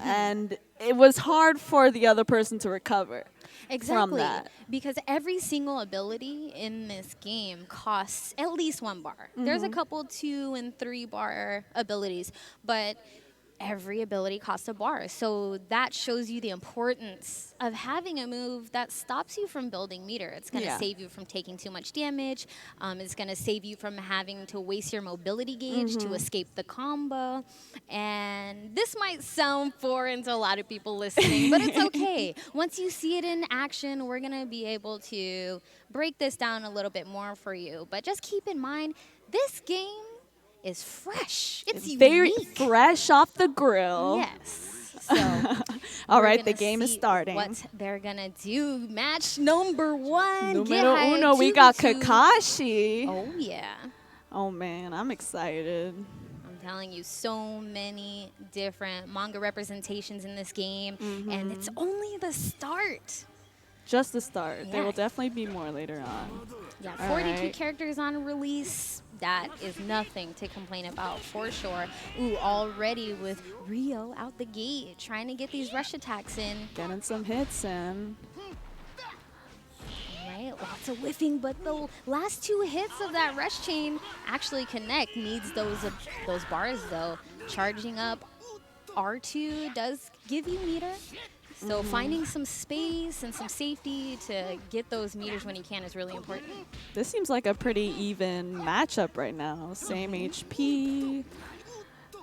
and it was hard for the other person to recover. From that. Because every single ability in this game costs at least 1 bar. There's a couple 2 and 3 bar abilities, but every ability costs a bar. So that shows you the importance of having a move that stops you from building meter. It's going to save you from taking too much damage. It's going to save you from having to waste your mobility gauge to escape the combo. And this might sound foreign to a lot of people listening, but it's okay. Once you see it in action, we're going to be able to break this down a little bit more for you. But just keep in mind, this game is fresh. It's very unique. fresh off the grill. Yes. So all right, the game is starting. What they're gonna do? Match number 1. Numero uno, we got Kakashi. Oh yeah. Oh man, I'm excited. I'm telling you, so many different manga representations in this game, and it's only the start. Just the start. Yeah. There will definitely be more later on. Yeah, All 42 right. characters on release. That is nothing to complain about for sure. Ooh, already with Rio out the gate, trying to get these rush attacks in. Getting some hits in. Right, lots of whiffing, but the last 2 hits of that rush chain actually connect. Needs those bars though. Charging up R2 does give you meter. So finding some space and some safety to get those meters when you can is really important. This seems like a pretty even matchup right now. Same HP.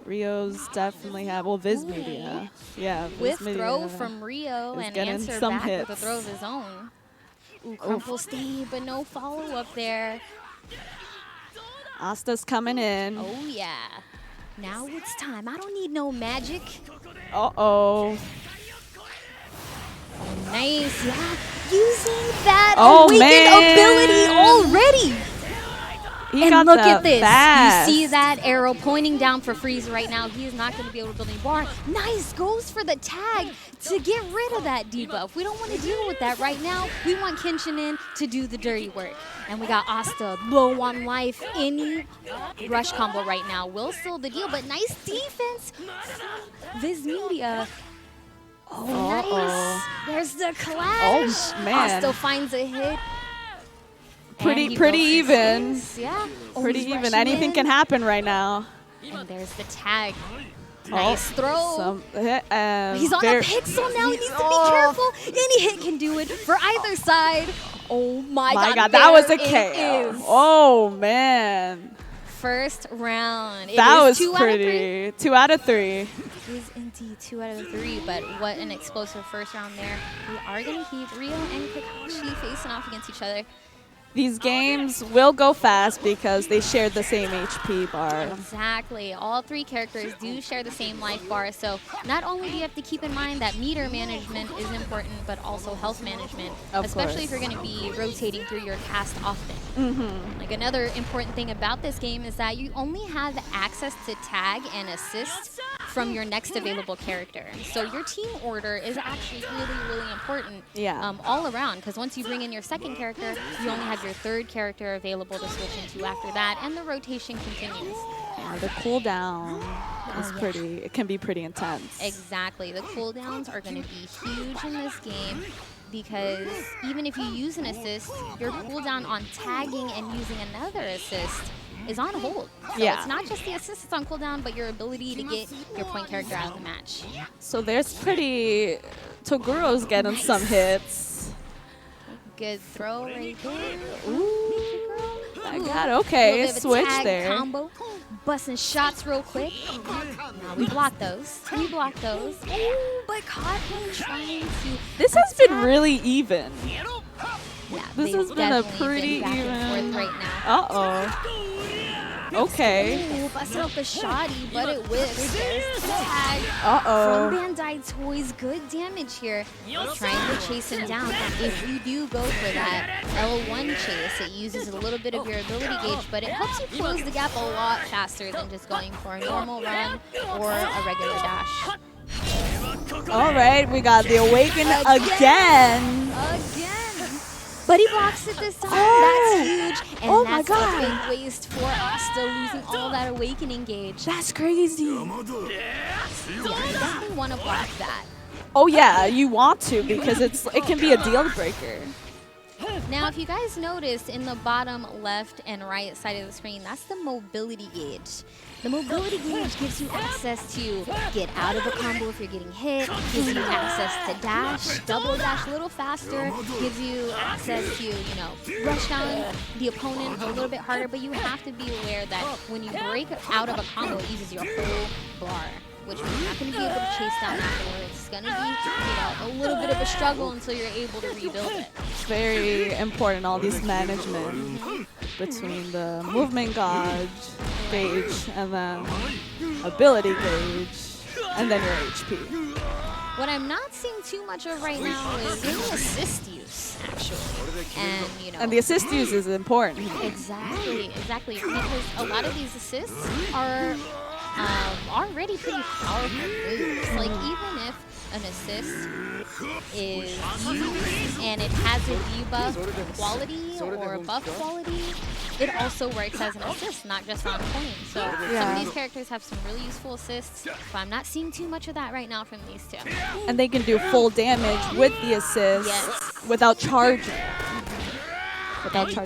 Rio's definitely have, well, Viz Media. Yeah, With Viz throw Media from Rio is and getting answer some back hits. with a throw of his own. Ooh, crumple stay, but no follow-up there. Asta's coming in. Oh, yeah. Now it's time. I don't need no magic. Uh-oh. Nice, yeah. Using that Oh, awakened ability already. He And got look the at this. fast. You see that arrow pointing down for Freeze right now. He is not going to be able to build any bar. Nice. Goes for the tag to get rid of that debuff. We don't want to deal with that right now. We want Kenshin in to do the dirty work. And we got Asta low on life. Any rush combo right now will seal the deal. But nice defense from Viz Media. Oh, nice. There's the clash. Oh, man. Asta finds a hit. Pretty And he goes even. space. Yeah. Oh, Pretty he's even. rushing Anything in. can happen right now. And there's the tag. Nice throw. He's on a pixel now. He needs to be careful. Any hit can do it for either side. Oh my God. That was a there it KO. is. Oh man. First round. It That is was 2 out of 3. pretty. 2 out of 3. It is indeed 2 out of 3, but what an explosive first round there. We are going to keep Rio and Kakashi facing off against each other. These games will go fast because they share the same HP bar. Exactly. All 3 characters do share the same life bar, so not only do you have to keep in mind that meter management is important, but also health management, especially if you're going to be rotating through your cast often. Like another important thing about this game is that you only have access to tag and assist from your next available character. So your team order is actually really, really important all around, because once you bring in your second character, you only have your third character available to switch into after that, and the rotation continues. The cooldown is pretty, it can be pretty intense. Exactly. The cooldowns are going to be huge in this game, because even if you use an assist, your cooldown on tagging and using another assist is on hold. So it's not just the assist that's on cooldown, but your ability to get your point character out of the match. So there's pretty, Toguro's getting some hits. Good throw right there. I got okay. Switch tag there. Combo. Busting shots real quick. Now we block those. We block those. Ooh, but caught him trying to. This has been really even. Yeah, This has been a pretty back even. and forth right now. Uh-oh. Okay. Ooh, busted out the shoddy, but it whips. There's the tag Uh-oh. from Bandai Toys. Good damage here. Trying to chase him down. If you do go for that L1 chase, it uses a little bit of your ability gauge, but it helps you close the gap a lot faster than just going for a normal run or a regular dash. All right, we got the Awaken again. But he blocks it this time. Oh. That's huge. And Oh my that's God. a big waste for Asta losing all that awakening gauge. That's crazy. I definitely want to block that. Oh yeah, you want to because it can be a deal breaker. Now, if you guys notice in the bottom left and right side of the screen, that's the mobility gauge. The mobility gauge gives you access to get out of a combo if you're getting hit, gives you access to dash, double dash a little faster, gives you access to, rush down the opponent a little bit harder, but you have to be aware that when you break out of a combo, it uses your whole bar, which means you're not going to be able to chase down afterwards. It's going to be, a little bit of a struggle until you're able to rebuild it. It's very important, all these management between the movement gauge and then ability gauge and then your HP. What I'm not seeing too much of right now is any assist use, actually. And the assist use is important. Exactly, because a lot of these assists are already pretty powerful moves. Like, even if an assist is used and it has a debuff quality or a buff quality, it also works as an assist, not just on point. So some of these characters have some really useful assists, but I'm not seeing too much of that right now from these two. And they can do full damage with the assist without charging.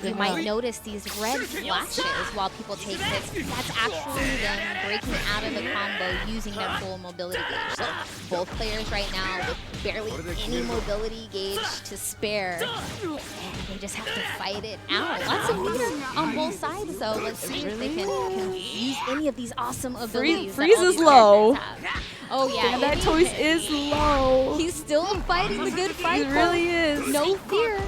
You might notice these red flashes while people take hits. That's actually them breaking out of the combo using their full mobility gauge. So both players right now with barely any mobility gauge to spare, and they just have to fight it out. Lots of meter on both sides, though. Let's see if they can use any of these awesome abilities. Freeze is low. Oh yeah, Bandai Toys is low. He's still fighting the good fight. He really is. No fear.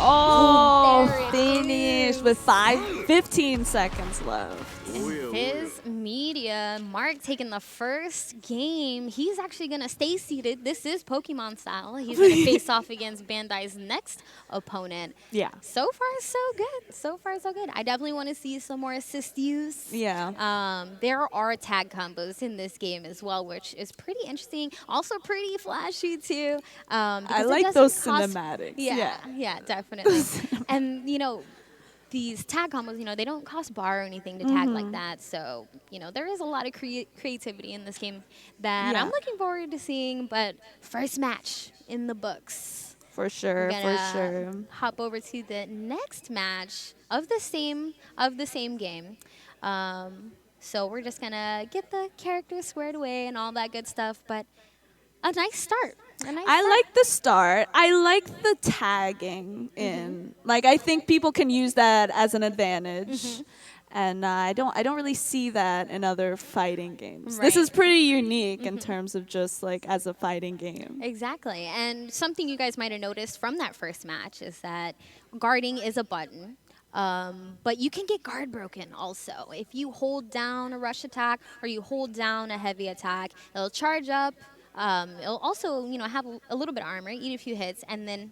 Oh, finished with 15 seconds left. His media, Mark taking the first game. He's actually going to stay seated. This is Pokemon style. He's going to face off against Bandai's next opponent. Yeah. So far, so good. So far, so good. I definitely want to see some more assist use. Yeah. There are tag combos in this game as well, which is pretty interesting. Also pretty flashy, too. I like those cinematics. Yeah, definitely. And, these tag combos, they don't cost bar or anything to tag like that. So, there is a lot of creativity in this game that I'm looking forward to seeing. But first match in the books. For sure, Hop over to the next match of the same game. So we're just going to get the characters squared away and all that good stuff. But a nice start. I like the start. I like the tagging in. Like, I think people can use that as an advantage. And I don't really see that in other fighting games. This is pretty unique in terms of just like as a fighting game. Exactly. And something you guys might have noticed from that first match is that guarding is a button. But you can get guard broken also. If you hold down a rush attack or you hold down a heavy attack, it'll charge up. It'll also, have a little bit of armor, eat a few hits, and then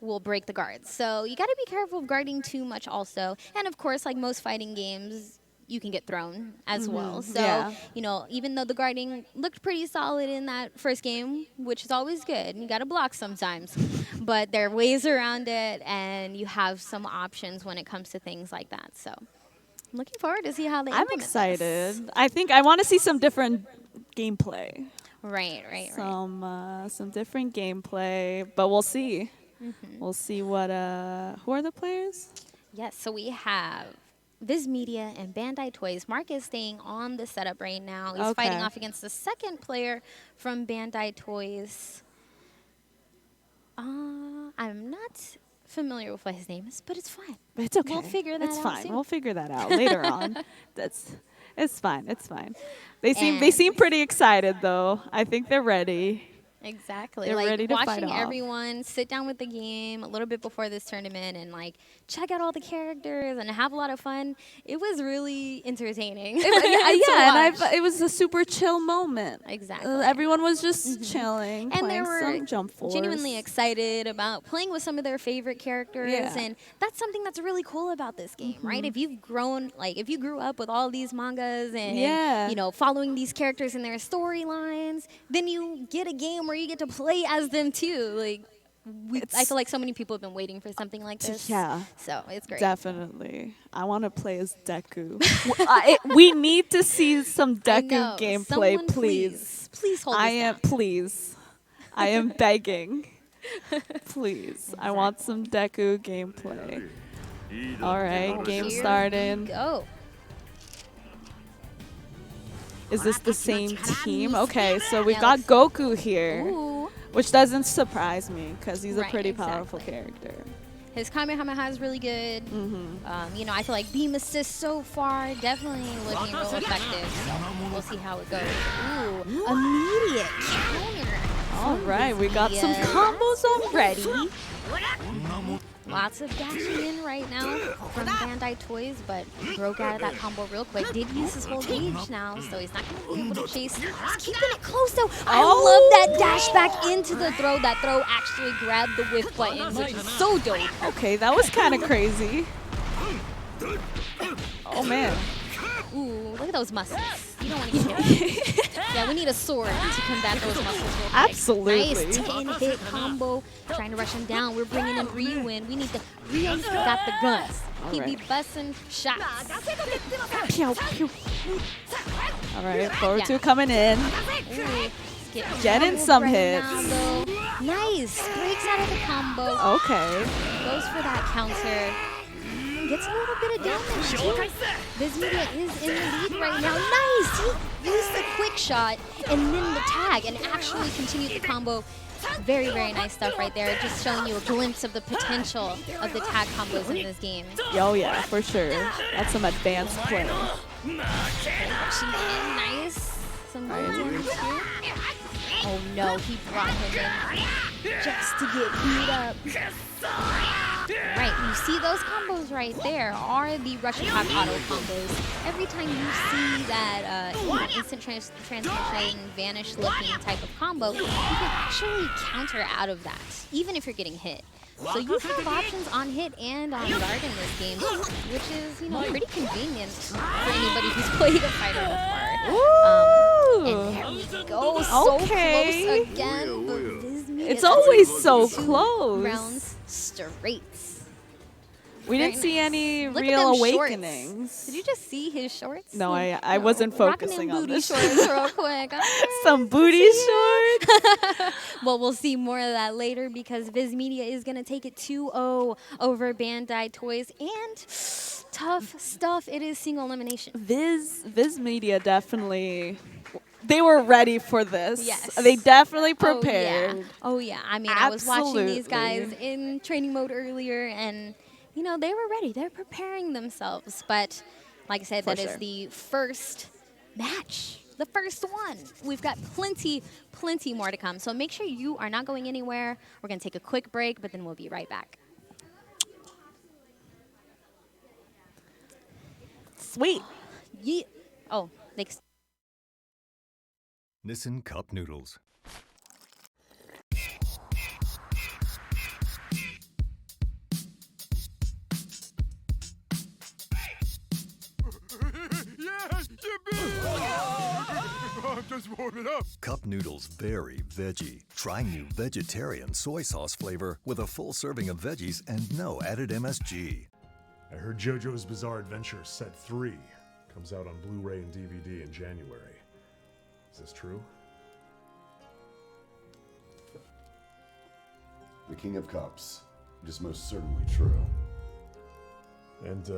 will break the guards. So you got to be careful of guarding too much also. And of course, like most fighting games, you can get thrown as well. So, even though the guarding looked pretty solid in that first game, which is always good, you got to block sometimes. But there are ways around it, and you have some options when it comes to things like that. So I'm looking forward to see how they implement excited. This. I think I want to see some different gameplay. Right. Some different gameplay, but we'll see. We'll see what. Who are the players? Yes, so we have Viz Media and Bandai Toys. Mark is staying on the setup right now. He's fighting off against the second player from Bandai Toys. I'm not familiar with what his name is, but it's fine. It's okay. We'll figure that out. It's fine. Soon. We'll figure that out later on. It's fine. They seem pretty excited though. I think they're ready. Exactly. They're ready to fight watching off. everyone sit down with the game a little bit before this tournament and check out all the characters and have a lot of fun. It was really entertaining. It was a super chill moment. Exactly. Everyone was just chilling, and playing they were some Jump Force. genuinely excited about playing with some of their favorite characters, and that's something that's really cool about this game, right? If you've grown, if you grew up with all these mangas and following these characters and their storylines, then you get a game where you get to play as them too. I feel like so many people have been waiting for something like this. Yeah. So it's great. Definitely. I want to play as Deku. We need to see some I Deku know. gameplay, Someone please. Please hold us down. Please. I am begging. Please. I want some Deku gameplay. All right, game Here starting. we go. Is this the same team? Okay, so we've Yeah, got let's- Goku here, Ooh. which doesn't surprise me because he's a Right, pretty powerful exactly. character. His Kamehameha is really good. You know, I feel like beam assist so far definitely looking real effective. So we'll see how it goes. Ooh, immediate counter. All right, we got some Yes. combos already. Lots of dashing in right now from Bandai Toys, but broke out of that combo real quick. Did use his whole gauge now, so he's not going to be able to chase. He's keeping it close, though. I love that dash back into the throw. That throw actually grabbed the whiff button, which is so dope. Okay, that was kind of crazy. Oh, man. Ooh, look at those muscles. You don't want to get hit. Yeah, we need a sword to combat those muscles real quick. Absolutely. Nice 10-hit combo. Trying to rush him down. We're bringing in Ryu in. We need the... Ryu's got the guns. He be busting shots. Pew, pew. All right, forward two coming in. Ooh, Getting some hits. Now, nice. Breaks out of the combo. Okay. Goes for that counter. Gets a little bit of damage too. Vizmedia is in the lead right now. Nice! He used the quick shot and then the tag and actually continued the combo. Very, very nice stuff right there. Just showing you a glimpse of the potential of the tag combos in this game. Oh, yeah, for sure. That's some advanced play. Okay, rushing in, nice. Some good damage here. Oh no, he brought him in just to get beat up. Right, you see those combos right there are the Russian Pop Auto combos. Every time you see that instant transmission, vanish looking type of combo, you can actually counter out of that, even if you're getting hit. So you have options on hit and on guard in this game, which is, you know, pretty convenient for anybody who's played a fighter before. And there we go, so close again. But Vizmedia It's always takes so 2 close. rounds straight. We Very didn't see nice. any Look at real them shorts. awakenings. Did you just see his shorts? No, I wasn't Rocking focusing them on booty this. shorts real quick. Some booty shorts. Well, we'll see more of that later because Vizmedia is going to take it 2-0 over Bandai Toys. And tough stuff. It is single elimination. Viz Media definitely, they were ready for this. Yes. They definitely prepared. Oh, yeah. I mean, I was watching these Absolutely. guys in training mode earlier, and, you know, they were ready. They're preparing themselves. But, like I said, For that is sure. the first match. The first one. We've got plenty more to come. So make sure you are not going anywhere. We're going to take a quick break, but then we'll be right back. Sweet. Yeah. Oh, thanks. Nissin Cup Noodles. I'm just warming up. Cup Noodles very veggie. Try new vegetarian soy sauce flavor with a full serving of veggies and no added MSG. I heard JoJo's Bizarre Adventure Set 3 comes out on Blu-ray and DVD in January. Is this true? The King of Cups. It is most certainly true. And,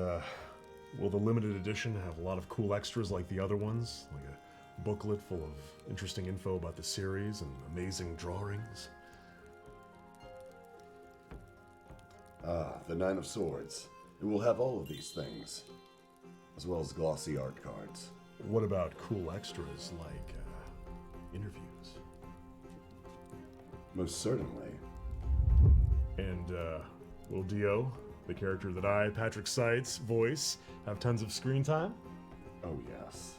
will the limited edition have a lot of cool extras like the other ones? Like a booklet full of interesting info about the series and amazing drawings? Ah, the Nine of Swords. It will have all of these things, as well as glossy art cards. What about cool extras like, interviews? Most certainly. And, will Dio, the character that I, Patrick Seitz, voice, have tons of screen time? Oh, yes.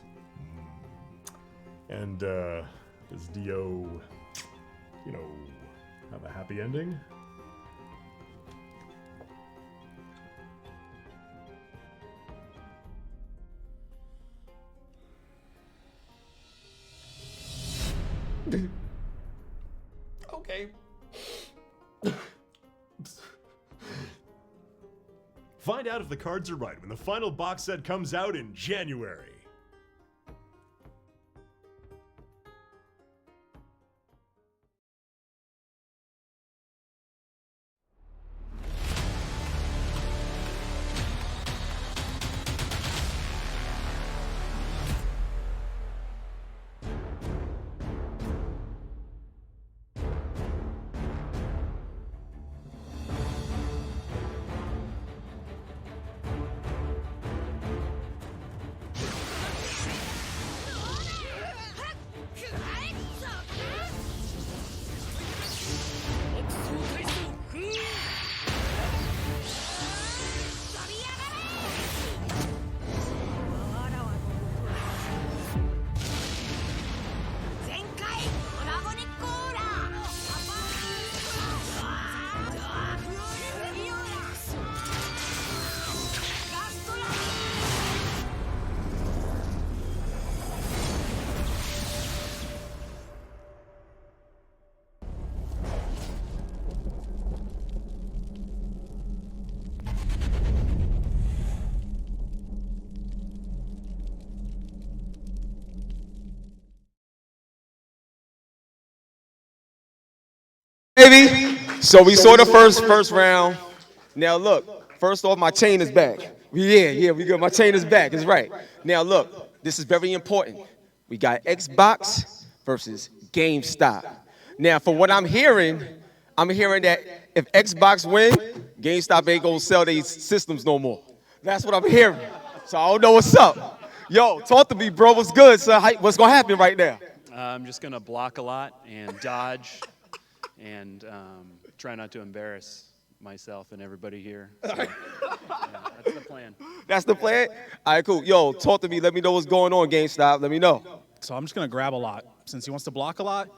And, does Dio, you know, have a happy ending? Okay. Find out if the cards are right when the final box set comes out in January. Baby. So we saw the first round. Now look, first off, my chain is back. Yeah, we good. My chain is back. It's right. Now look, this is very important. We got Xbox versus GameStop. Now, for what I'm hearing that if Xbox win, GameStop ain't gonna sell these systems no more. That's what I'm hearing. So I don't know what's up. Yo, talk to me, bro. What's good, son? What's gonna happen right now? I'm just gonna block a lot and dodge, and try not to embarrass myself and everybody here. So, yeah, that's the plan. That's the plan? All right, cool. Yo, talk to me. Let me know what's going on, GameStop. Let me know. So I'm just going to grab a lot. Since he wants to block a lot,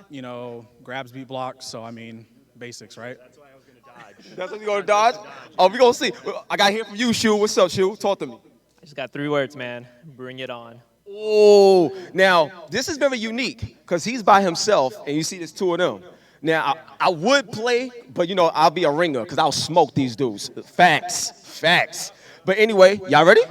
grabs beat blocks. So, I mean, basics, right? That's why I was gonna dodge. That's what you gonna dodge? Oh, we gonna see. I got to hear from you, Shu. What's up, Shu? Talk to me. I just got 3 words, man. Bring it on. Oh, now, this is very unique because he's by himself, and you see there's 2 of them. Now, I would play, but, I'll be a ringer because I'll smoke these dudes. Facts. But anyway, y'all ready?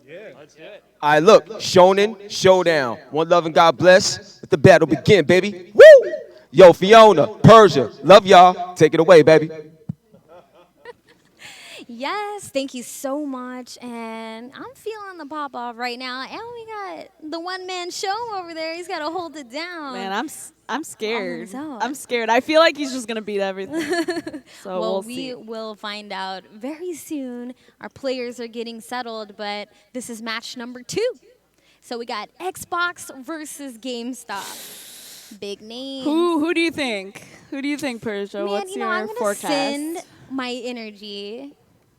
Yeah, let's do it. All right, look, Shonen, Showdown. One love and God bless. Let the battle begin, baby. Woo! Yo, Fiona, Persia, love y'all. Take it away, baby. Yes, thank you so much. And I'm feeling the pop off right now. And we got the one-man show over there. He's got to hold it down. Man, I'm scared. so. I'm scared. I feel like he's just gonna beat everything. So well, see. we will find out very soon. Our players are getting settled, but this is match number 2. So we got Xbox versus GameStop. Big name. Who do you think? Who do you think, Persia? Man, What's your I'm gonna forecast? send my energy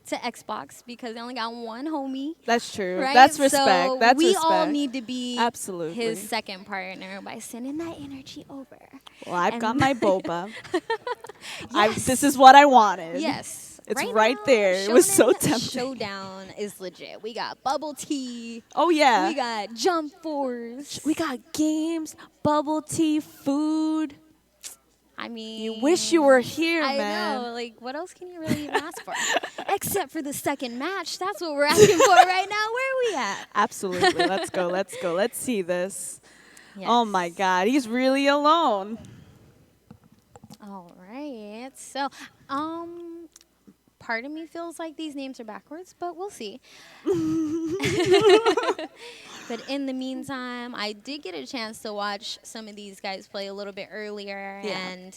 to Xbox because they only got one homie. That's true. Right? That's respect. So That's we respect. all need to be Absolutely. his second partner by sending that energy over. Well, I've got And- my boba. Yes. This is what I wanted. Yes. It's right there. It was so tempting. Showdown is legit. We got bubble tea. Oh yeah. We got jump force. We got games, bubble tea, food. I mean, You wish you were here, I man. know. Like, what else can you really even ask for? Except for the second match. That's what we're asking for right now. Where are we at? Absolutely. Let's go. Let's see this. Yes. Oh my God, he's really alone. All right. So, part of me feels like these names are backwards, but we'll see. But in the meantime, I did get a chance to watch some of these guys play a little bit earlier, Yeah. and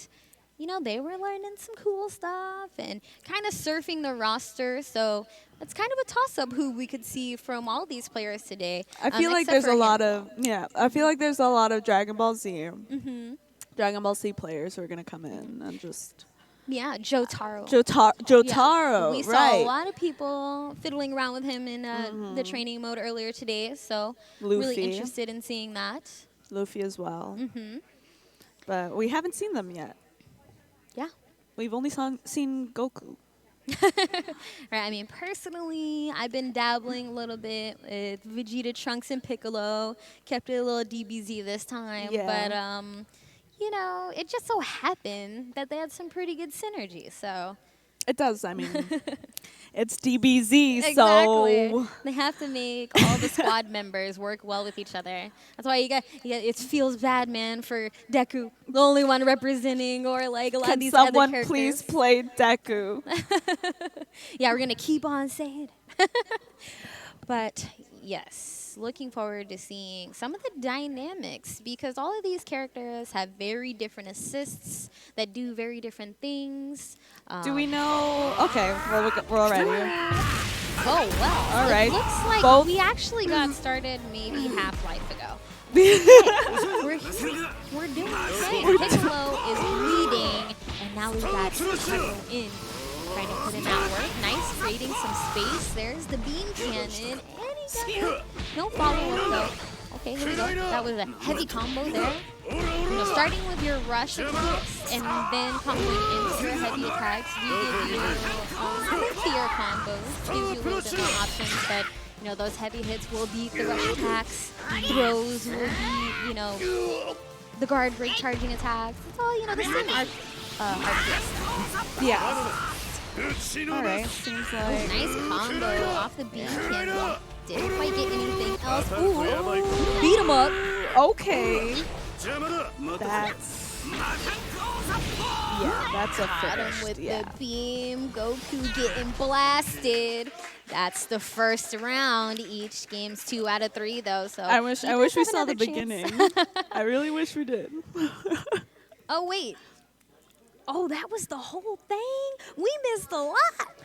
they were learning some cool stuff and kind of surfing the roster. So it's kind of a toss-up who we could see from all these players today. I feel like except there's for a lot handful. of I feel like there's a lot of Dragon Ball Z. Dragon Ball Z players who are gonna come in and just Jotaro. Jotaro, We saw right? a lot of people fiddling around with him in the training mode earlier today, so really Luffy. interested in seeing that. Luffy as well. But we haven't seen them yet. Yeah. We've only seen Goku. Right. I mean, personally, I've been dabbling a little bit with Vegeta, Trunks, and Piccolo. Kept it a little DBZ this time, Yeah. but it just so happened that they had some pretty good synergy. So It does. I mean, it's DBZ, Exactly. so They have to make all the squad members work well with each other. That's why you got it feels bad, man, for Deku, the only one representing, or like a lot of can these other someone characters. please play Deku? Yeah, we're gonna keep on saying. But yes, looking forward to seeing some of the dynamics, because all of these characters have very different assists that do very different things. Do we know? Okay, well, we're already. Oh, wow. All right. It looks like Both- we actually got started maybe half-life ago. We're doing great. Piccolo is leading, and now we've got Piccolo in. Trying to put in that work. Nice, creating some space. There's the beam cannon, and he got no follow-up though. Okay, here we go. That was a heavy combo there. Starting with your rush attacks and then comboing into your heavy attacks, we give you clear combos, gives you a little bit more options, but those heavy hits will beat the rush attacks, throws will beat, the guard break charging attacks. It's all, the same RTS. Yeah. All right. Seems like Nice combo off the beam cannon. Didn't quite get anything else. Ooh, beat him up. okay. That's a Got him finish. with Yeah. the beam. Goku getting blasted. That's the first round. Each game's 2 out of 3 though. So I wish we have saw the another chance. beginning. I really wish we did. Oh wait. Oh, that was the whole thing? We missed a lot.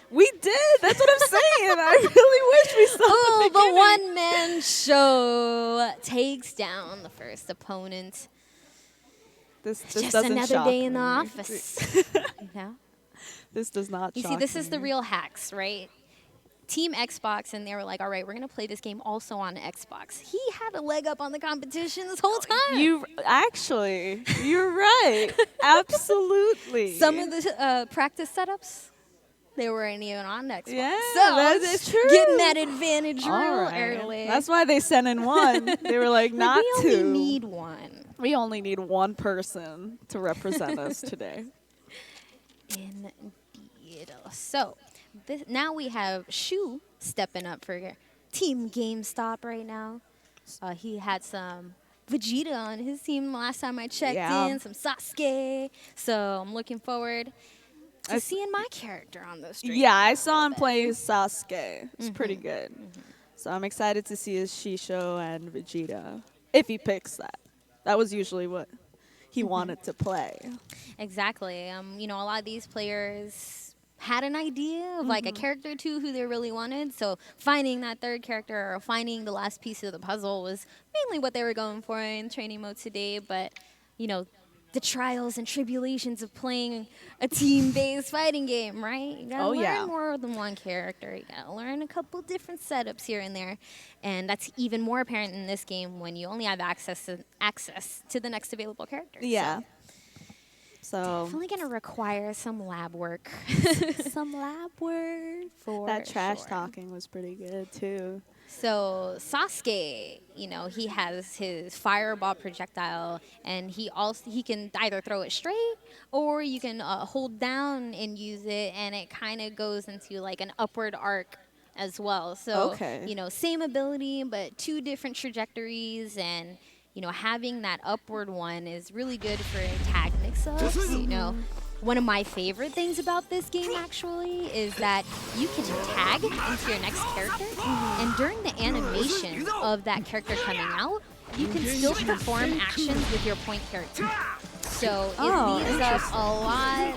We did. That's what I'm saying. I really wish we saw Oh, the the beginning. one-man show takes down the first opponent. This Just doesn't another shock day in the me. office. This does not You shock see, this is me. the real hacks, right? Team Xbox, and they were like, all right, we're going to play this game also on Xbox. He had a leg up on the competition this whole time. You're right. Absolutely. Some of the practice setups, they weren't even on Xbox. Yeah, so that is true. Getting that advantage All real right. early. That's why they sent in one. They were like, not we two. only need one. We only need one person to represent us today. Indeed. So now we have Shu stepping up for Team GameStop right now. He had some Vegeta on his team last time I checked in, some Sasuke. So I'm looking forward to seeing my character on the stream. Yeah, I saw him play Sasuke. It's pretty good. So I'm excited to see his Shisho and Vegeta, if he picks that. That was usually what he wanted to play. Exactly. A lot of these players had an idea of like a character or two who they really wanted. So finding that third character or finding the last piece of the puzzle was mainly what they were going for in training mode today. But, the trials and tribulations of playing a team-based fighting game, right? You gotta learn more than one character. You gotta learn a couple different setups here and there. And that's even more apparent in this game when you only have access to the next available character. Yeah. So Definitely gonna require some lab work. some lab work. For That trash sure. talking was pretty good too. So Sasuke, he has his fireball projectile, and he can either throw it straight, or you can hold down and use it, and it kind of goes into like an upward arc as well. So same ability, but 2 different trajectories, and having that upward one is really good for tag mix-ups. One of my favorite things about this game, actually, is that you can tag into your next character, and during the animation of that character coming out, you can still perform actions with your point character. So it leaves up a lot,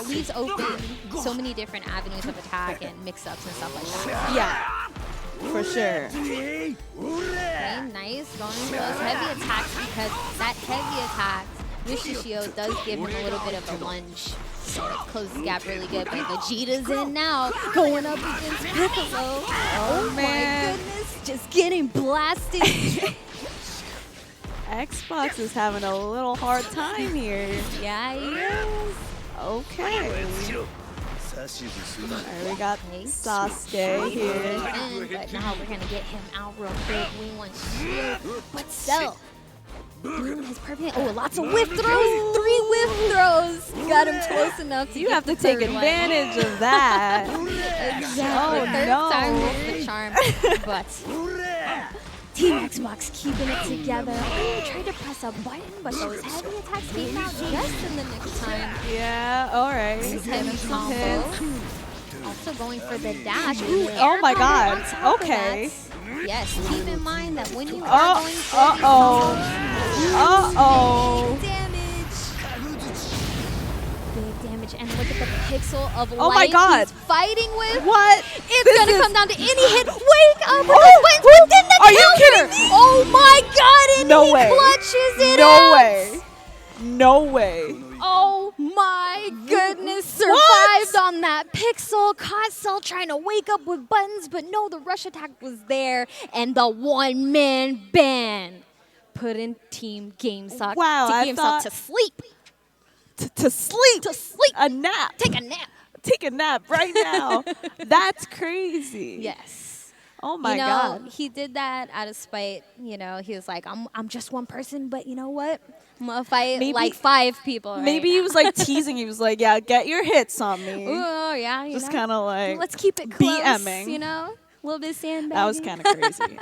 leaves open so many different avenues of attack and mix-ups and stuff like that. Yeah, for sure. Okay, nice, going into those heavy attacks, because that heavy attack with Shishio does give him a little bit of a lunge. So it closes the gap really good, but Vegeta's in now, going up against Piccolo. Oh man. My goodness, just getting blasted. Xbox is having a little hard time here. Yeah, he is. Okay. Alright, we got Sasuke here. But now we're gonna get him out real quick. We want shield, but still. Doing his perfect. Oh, lots of whiff throws. 3 whiff throws. got him close enough to You get have to the take third one. advantage of that. Exactly. Oh, Third no. time was the charm. But Team Xbox keeping it together. Oh, tried to press a button, but those heavy attacks came out just in the nick of time. Yeah, all right. Nice heavy combo. Hits. Also going for the dash. Ooh, Oh air my combo God. on top of Okay. that. Yes, keep in mind that when you are going for big damage, and look at the pixel of life Oh my God. he's fighting with. What? It's gonna come down to any hit. Wake up with the buttons within the Are you counter. kidding me? Oh my God! And No he way. clutches it No out. way. No way. Oh my goodness, survived on that pixel. Caught Cell trying to wake up with buttons, but no, the rush attack was there, and the one-man band put in Team GameStop, Wow, I GameStop thought- to sleep. To sleep. To sleep. A nap. Take a nap. Take a nap right now. That's crazy. Yes. Oh my you know, God. he did that out of spite. You know, he was like, I'm just one person, but you know what? I'm gonna fight Maybe- like 5 people. Right Maybe he now. was like teasing. He was like, "Yeah, get your hits on me." Ooh, yeah, you Just know? kind of like Let's keep it close. BMing. You know, a little bit sandbagging. That was kind of crazy.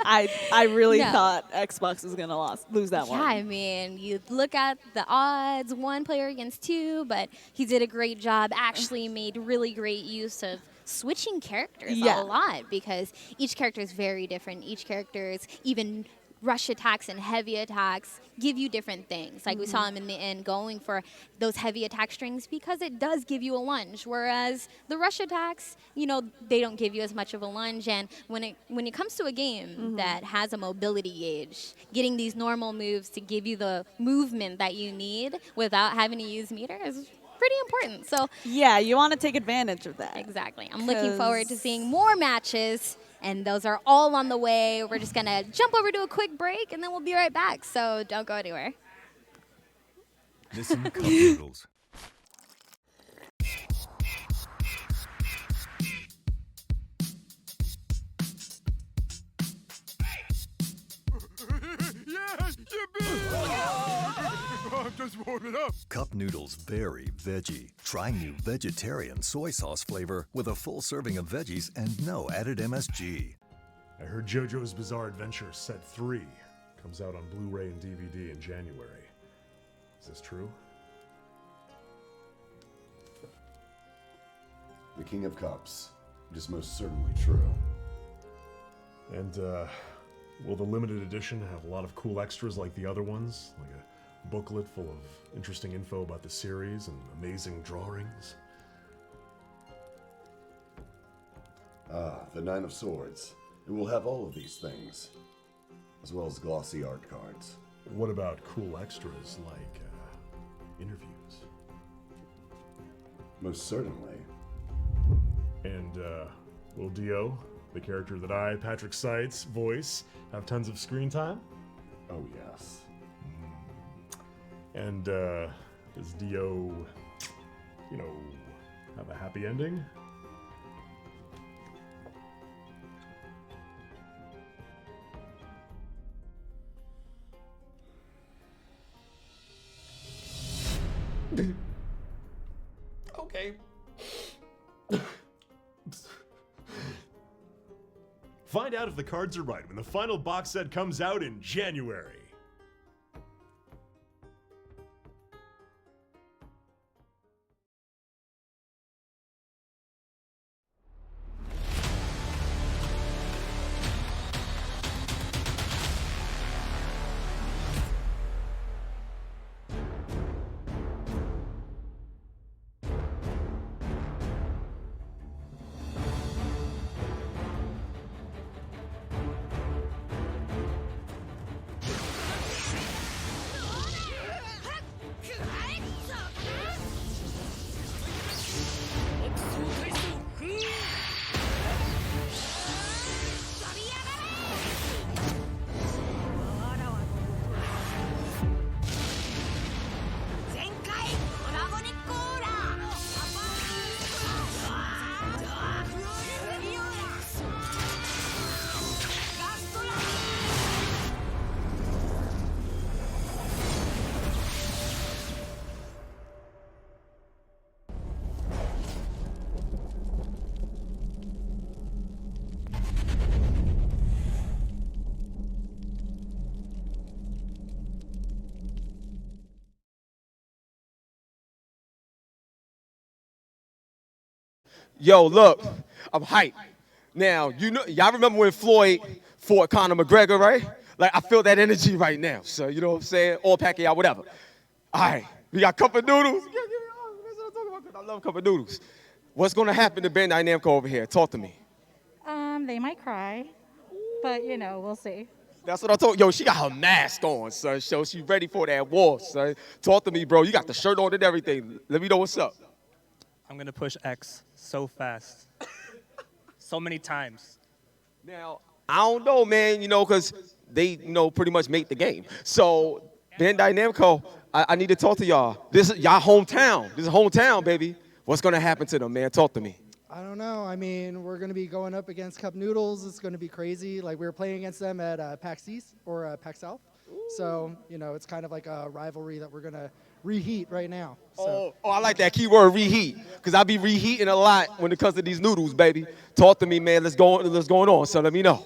I really No. thought Xbox was gonna lose that Yeah, one. I mean, you look at the odds, 1 player against 2, but he did a great job. Actually, made really great use of switching characters Yeah. a lot because each character is very different. Each character's even rush attacks and heavy attacks give you different things. Like we saw him in the end going for those heavy attack strings because it does give you a lunge, whereas the rush attacks, you know, they don't give you as much of a lunge. And when it comes to a game that has a mobility gauge, getting these normal moves to give you the movement that you need without having to use meter is pretty important. So Yeah, you want to take advantage of that. exactly. I'm looking forward to seeing more matches, and those are all on the way. We're just going to jump over to a quick break, and then we'll be right back. So don't go anywhere. Nissin Cup Noodles. I'm just warming up. Cup noodles very veggie. Try new vegetarian soy sauce flavor with a full serving of veggies and no added MSG. I heard JoJo's Bizarre Adventure Set 3 comes out on Blu-ray and DVD in January. Is this true? The King of Cups. It is most certainly true. And, will the limited edition have a lot of cool extras like the other ones? Like a booklet full of interesting info about the series and amazing drawings? Ah, the Nine of Swords. It will have all of these things, as well as glossy art cards. What about cool extras like, interviews? Most certainly. And, will Dio, the character that I, Patrick Seitz, voice, have tons of screen time? Oh, yes. And, does Dio, have a happy ending? Okay. Find out if the cards are right when the final box set comes out in January. Yo, look, I'm hyped. Now, y'all remember when Floyd fought Conor McGregor, right? Like, I feel that energy right now. So, you know what I'm saying? Or Pacquiao, whatever. All right, we got Cup of Noodles. That's what I'm talking about, 'cause I love Cup of Noodles. What's going to happen to Bandai Namco over here? Talk to me. They might cry, but, you know, we'll see. That's what I told. Yo, she got her mask on, son. So she's ready for that war, son. Talk to me, bro. You got the shirt on and everything. Let me know what's up. I'm going to push X so fast. So many times. Now, I don't know, man, you know, because they, pretty much make the game. So, Bandai Namco, I need to talk to y'all. This is y'all hometown. This is hometown, baby. What's going to happen to them, man? Talk to me. I don't know. I mean, we're going to be going up against Cup Noodles. It's going to be crazy. Like, we were playing against them at PAX East or PAX South. So, it's kind of like a rivalry that we're going to reheat right now. So. Oh, I like that keyword, reheat, because I be reheating a lot when it comes to these noodles, baby. Talk to me, man. Let's go on, so let me know.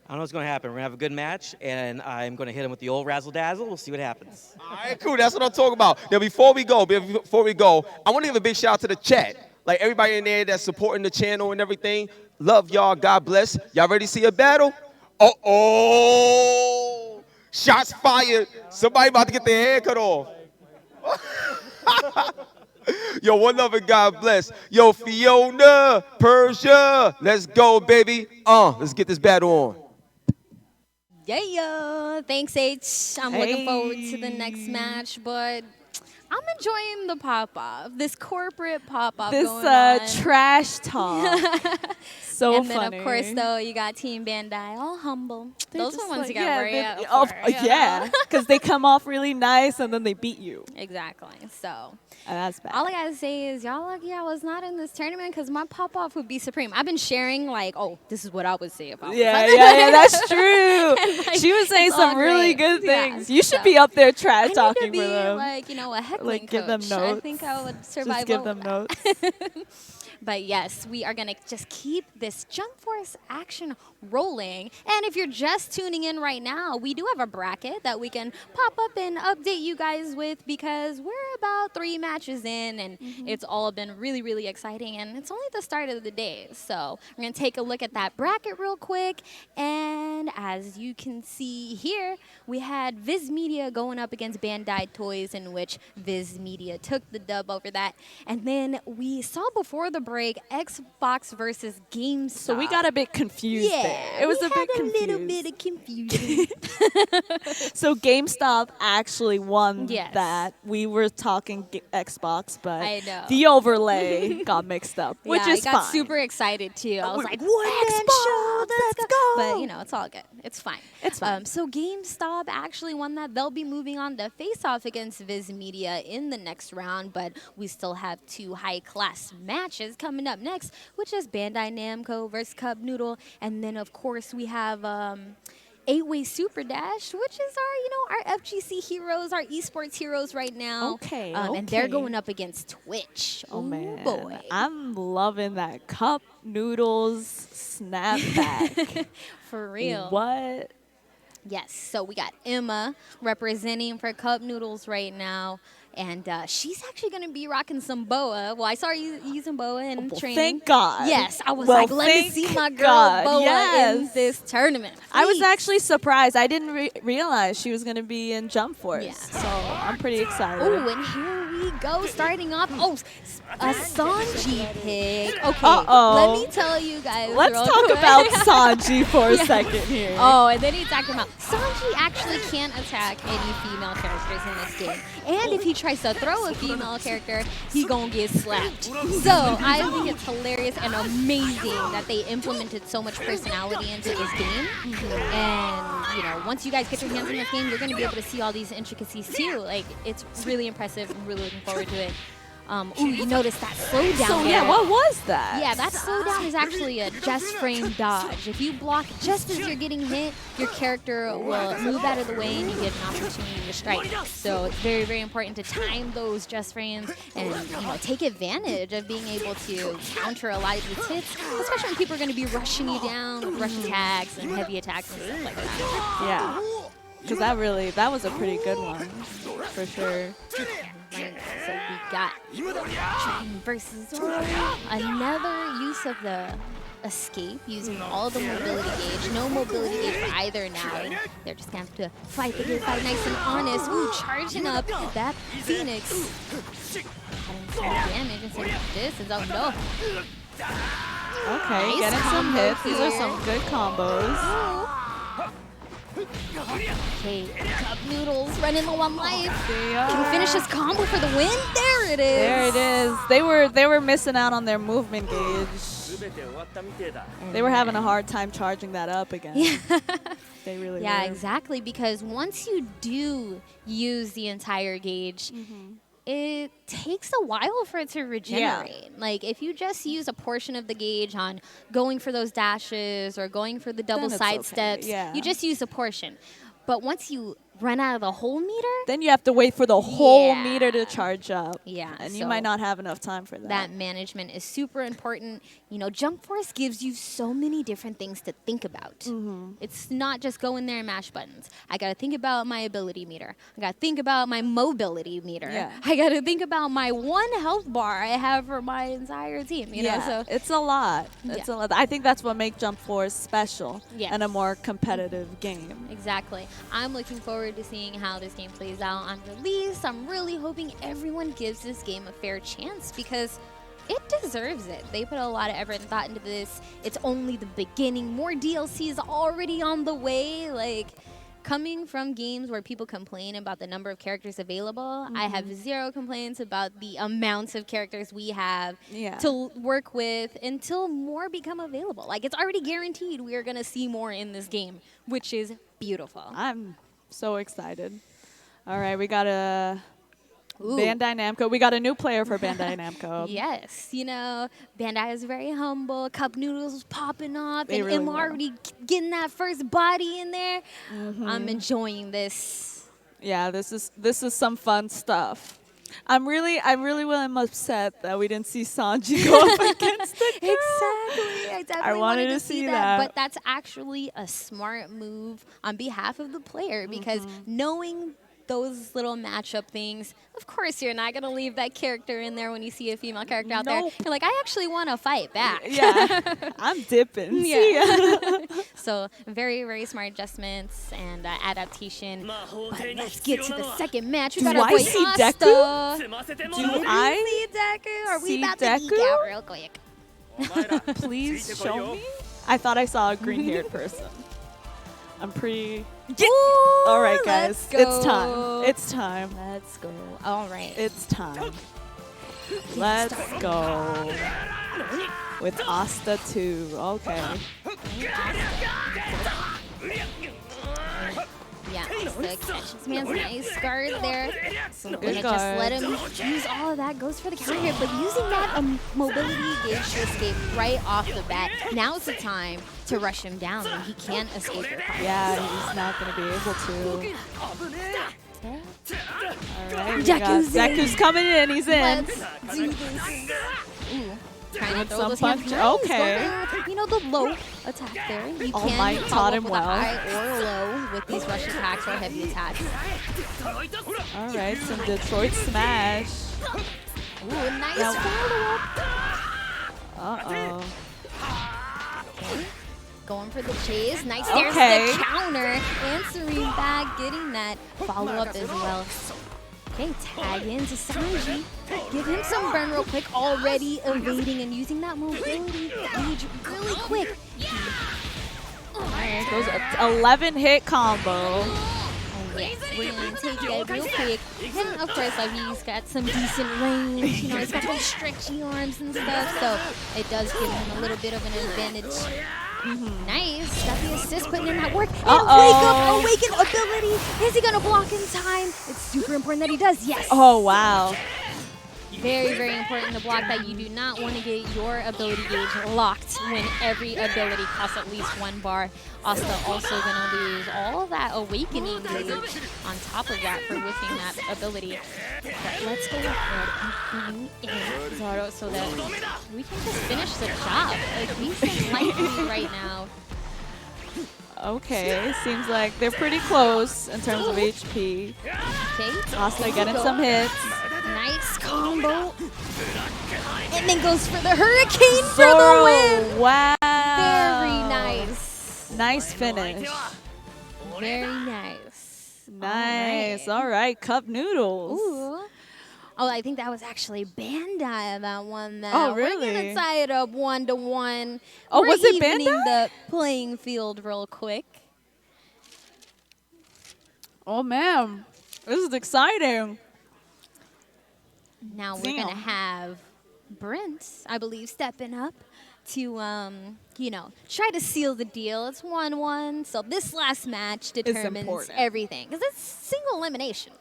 I don't know what's going to happen. We're going to have a good match, and I'm going to hit him with the old razzle-dazzle. We'll see what happens. All right, cool. That's what I'm talking about. Now, before we go, I want to give a big shout out to the chat. Like, everybody in there that's supporting the channel and everything. Love y'all. God bless. Y'all ready to see a battle? Uh-oh. Shots fired. Somebody about to get their hair cut off. Yo, one love and God bless. Yo, Fiona, Persia, let's go, baby. Let's get this battle on. Yeah, thanks, H. I'm looking forward to the next match, but I'm enjoying the pop-off, this corporate pop-off This going on. trash talk. So and funny. then, of course, though, you got Team Bandai, all humble. Those are the ones you got to yeah, worry they- out for, yeah, because they come off really nice and then they beat you. Exactly. So And that's bad. all I got to say is y'all lucky I was not in this tournament because my pop-off would be supreme. I've been sharing, like, this is what I would say if I was. Yeah, that's true. And, like, She was saying it's all some really great. good things. Yeah, You should so. be up there trash I need talking to be for them. like, a heckling Like, give them coach. notes. I think I would survive Just give well them with notes. But yes, we are going to just keep this Jump Force action rolling. And if you're just tuning in right now, we do have a bracket that we can pop up and update you guys with because we're about 3 matches in and it's all been really, really exciting. And it's only the start of the day. So we're going to take a look at that bracket real quick. And as you can see here, we had Viz Media going up against Bandai Toys, in which Viz Media took the dub over that. And then we saw before the break Xbox versus Gamestop. So we got a bit confused there. It was a bit confused. little bit of confusion. So GameStop actually won Yes. that. We were talking Xbox, but I know. the overlay got mixed up, which yeah, is I got fine. super excited too. I was we- like, one-man show, let's go. But it's all good. It's fine. It's fine. So GameStop actually won that. They'll be moving on to face off against Viz Media in the next round, but we still have 2 high-class matches coming up next, which is Bandai Namco versus Cup Noodle, and then of course we have 8-Way Super Dash, which is our FGC heroes, our esports heroes right now. Okay, And they're okay. going up against Twitch. Oh man, boy. I'm loving that Cup Noodles snapback. For real. What? Yes, so we got Emma representing for Cup Noodles right now. And she's actually going to be rocking some boa. Well, I saw her using boa in training. Thank God. Yes, I was Well, like, let me thank see my girl God, boa in yes. this tournament. I was Please. actually surprised. I didn't realize she was going to be in Jump Force. Yeah. So I'm pretty excited. Oh, and here we go, starting off. A Sanji pick. Okay, Uh-oh. let me tell you guys. Let's real talk quick. about Sanji for a Yeah. second here. Oh, and then he's talking about Sanji actually can't attack any female characters in this game. And if he tries to throw a female character, he gonna get slapped. So I think it's hilarious and amazing that they implemented so much personality into this game. And once you guys get your hands in this game, you're gonna be able to see all these intricacies too. Like, it's really impressive. I'm really looking forward to it. You notice that slowdown. So there. yeah, what was that? Yeah, that slowdown is actually a just frame dodge. If you block just as you're getting hit, your character will move out of the way and you get an opportunity to strike. So it's very, very important to time those just frames and take advantage of being able to counter a lot of these hits, especially when people are going to be rushing you down with rush attacks and heavy attacks and stuff like that. Yeah. Because that was a pretty good one, for sure. So So we got Dragon versus Zoro. Another use of the escape using all the mobility gauge. No mobility gauge for either now. And they're just gonna have to fight the good fight nice and honest. Ooh, charging up that Phoenix. Having some damage and some distance. Oh no. Okay, Nice getting some combo hits. These are here. some good combos. Okay, Cup Noodles running low on life. They Can he finish his combo for the win? There it is. There it is. They were missing out on their movement gauge. They were having a hard time charging that up again. Yeah. They really Yeah, were. exactly. Because once you do use the entire gauge, it takes a while for it to regenerate. Like if you just use a portion of the gauge on going for those dashes or going for the double Then it's side okay, steps, yeah. you just use a portion. But once you run out of the whole meter, Then you have to wait for the whole Yeah. meter to charge up. Yeah, And you so might not have enough time for that. that management is super important. You know, Jump Force gives you so many different things to think about. It's not just go in there and mash buttons. I got to think about my ability meter. I got to think about my mobility meter. Yeah. I got to think about my one health bar I have for my entire team, you know? So it's a lot. It's a lot. I think that's what makes Jump Force special Yes. and a more competitive game. Exactly. I'm looking forward to seeing how this game plays out on release. I'm really hoping everyone gives this game a fair chance because it deserves it. They put a lot of effort and thought into this. It's only the beginning. More DLC is already on the way. Like, coming from games where people complain about the number of characters available, I have zero complaints about the amounts of characters we have to work with until more become available. Like, it's already guaranteed we are going to see more in this game, which is beautiful. I'm so excited. All right, we got a Ooh. Bandai Namco. We got a new player for Bandai Namco. Yes, you know, Bandai is very humble. Cup Noodles was popping off, They and really Emma were. already getting that first body in there. I'm enjoying this. Yeah, this is some fun stuff. I'm really upset that we didn't see Sanji go up against the girl. Exactly. I definitely wanted to see that. that. But that's actually a smart move on behalf of the player because knowing those little matchup things, of course you're not going to leave that character in there when you see a female character out there. Nope. You're like, I actually want to fight back. Yeah, I'm dipping. Yeah. So very, very smart adjustments and adaptation. But let's get to the second match. We Do got our I boy see Asta. Do I see Deku? Are we see about to geek Deku? out real quick? Please show me. I thought I saw a green-haired person. I'm pretty. Ooh, All right, guys, let's it's go. time. It's time. Let's go. All right. It's time. Let's go. With Asta 2. Okay. Yeah, Asta catches this man's nice guard there. Some Gonna good just guard. let him use all of that. Goes for the counter hit, but using that mobility gauge to escape right off the bat. Now's the time to rush him down when he can't escape your combo. Yeah, he's not going to be able to. All right, Deku's coming in. He's in. Let's do this. Ooh. Trying to With throw some those hands. punch. Nice. Okay. Go for, you know, the low attack there. You All can Might follow taught up him with well. a high or low with these rush attacks or heavy attacks. All right, some Detroit smash. Ooh, nice Now- follow-up. Uh-oh. Going for the chase. Nice. There's Okay. the counter. Answering back, getting that follow-up as well. Okay, tag into Sanji. Give him some burn real quick. Already evading and using that mobility gauge really quick. Alright, goes a 11-hit combo. Oh, yes. We're going to take that real quick. And, of course, like, he's got some decent range. You know, he's got those stretchy arms and stuff. So it does give him a little bit of an advantage. Nice. Got the assist, putting in that work. And awaken ability. Is he going to block in time? It's super important that he does. Yes. Oh, wow. Very, very important to block that. You do not want to get your ability gauge locked when every ability costs at least 1 bar. Asta also going to lose all of that awakening gauge on top of that for whiffing that ability. But let's go ahead and bring in Zoro so that we can just finish the job. Like, he's lightly right now. Okay, seems like they're pretty close in terms of HP. Okay. Asta getting some hits. Nice combo. And then goes for the hurricane for the Zoro, win. wow. Very nice. Nice finish. Very nice. Nice. All right, Cup Noodles. Ooh. Oh, I think that was actually Bandai that won that. Oh, We're really? gonna tie it up 1-1. Oh, We're was it evening Bandai? the playing field real quick. Oh, man. This is exciting. Now we're gonna have Brent, I believe, stepping up to, you know, try to seal the deal. It's 1-1, so this last match determines important. everything because it's single elimination.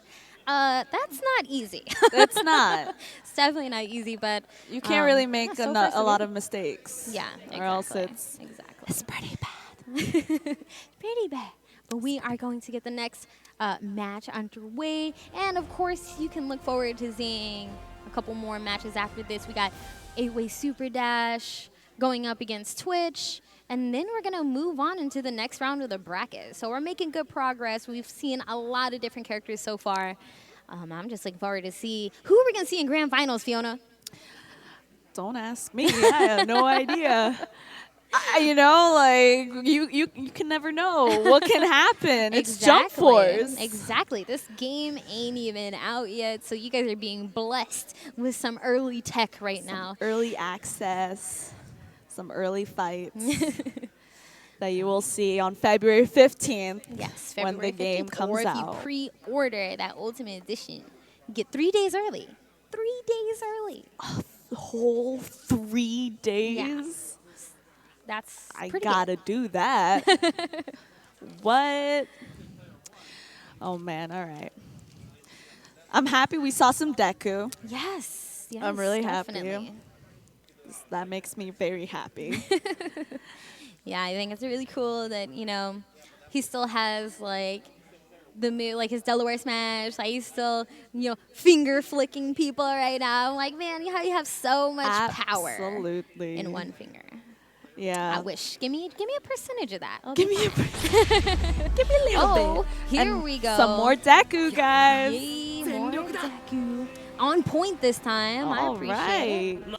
That's not easy. It's not. It's definitely not easy, but You can't really make so far, so a lot good. of mistakes. Yeah, Or else exactly. it's pretty bad. Pretty bad. But we are going to get the next match underway. And of course, you can look forward to seeing a couple more matches after this. We got 8-Way Super Dash going up against Twitch. And then we're going to move on into the next round of the bracket. So we're making good progress. We've seen a lot of different characters so far. I'm just looking forward to see who we're going to see in grand finals, Fiona. Don't ask me. I have no idea. You know, like you can never know what can happen. It's Jump Force. Exactly. This game ain't even out yet, so you guys are being blessed with some early tech right now. Early access, some early fights that you will see on February 15th. Yes, when the February game 15th, comes or if out. you pre-order that Ultimate Edition, you get 3 days early. 3 days early. The whole 3 days. Yeah. That's I pretty gotta good. do that. What? Oh man! All right. I'm happy we saw some Deku. Yes. Yes. I'm really definitely. happy. That makes me very happy. Yeah, I think it's really cool that, you know, he still has like the move, like his Delaware Smash. Like he's still, you know, finger flicking people right now. I'm like, man, you have so much power Absolutely. in one finger. Yeah. I wish. Give me a percentage of that. Give me a Give me a little bit. Here And we go. Some more Deku, guys. Yay, more Deku. On point this time. I All appreciate right.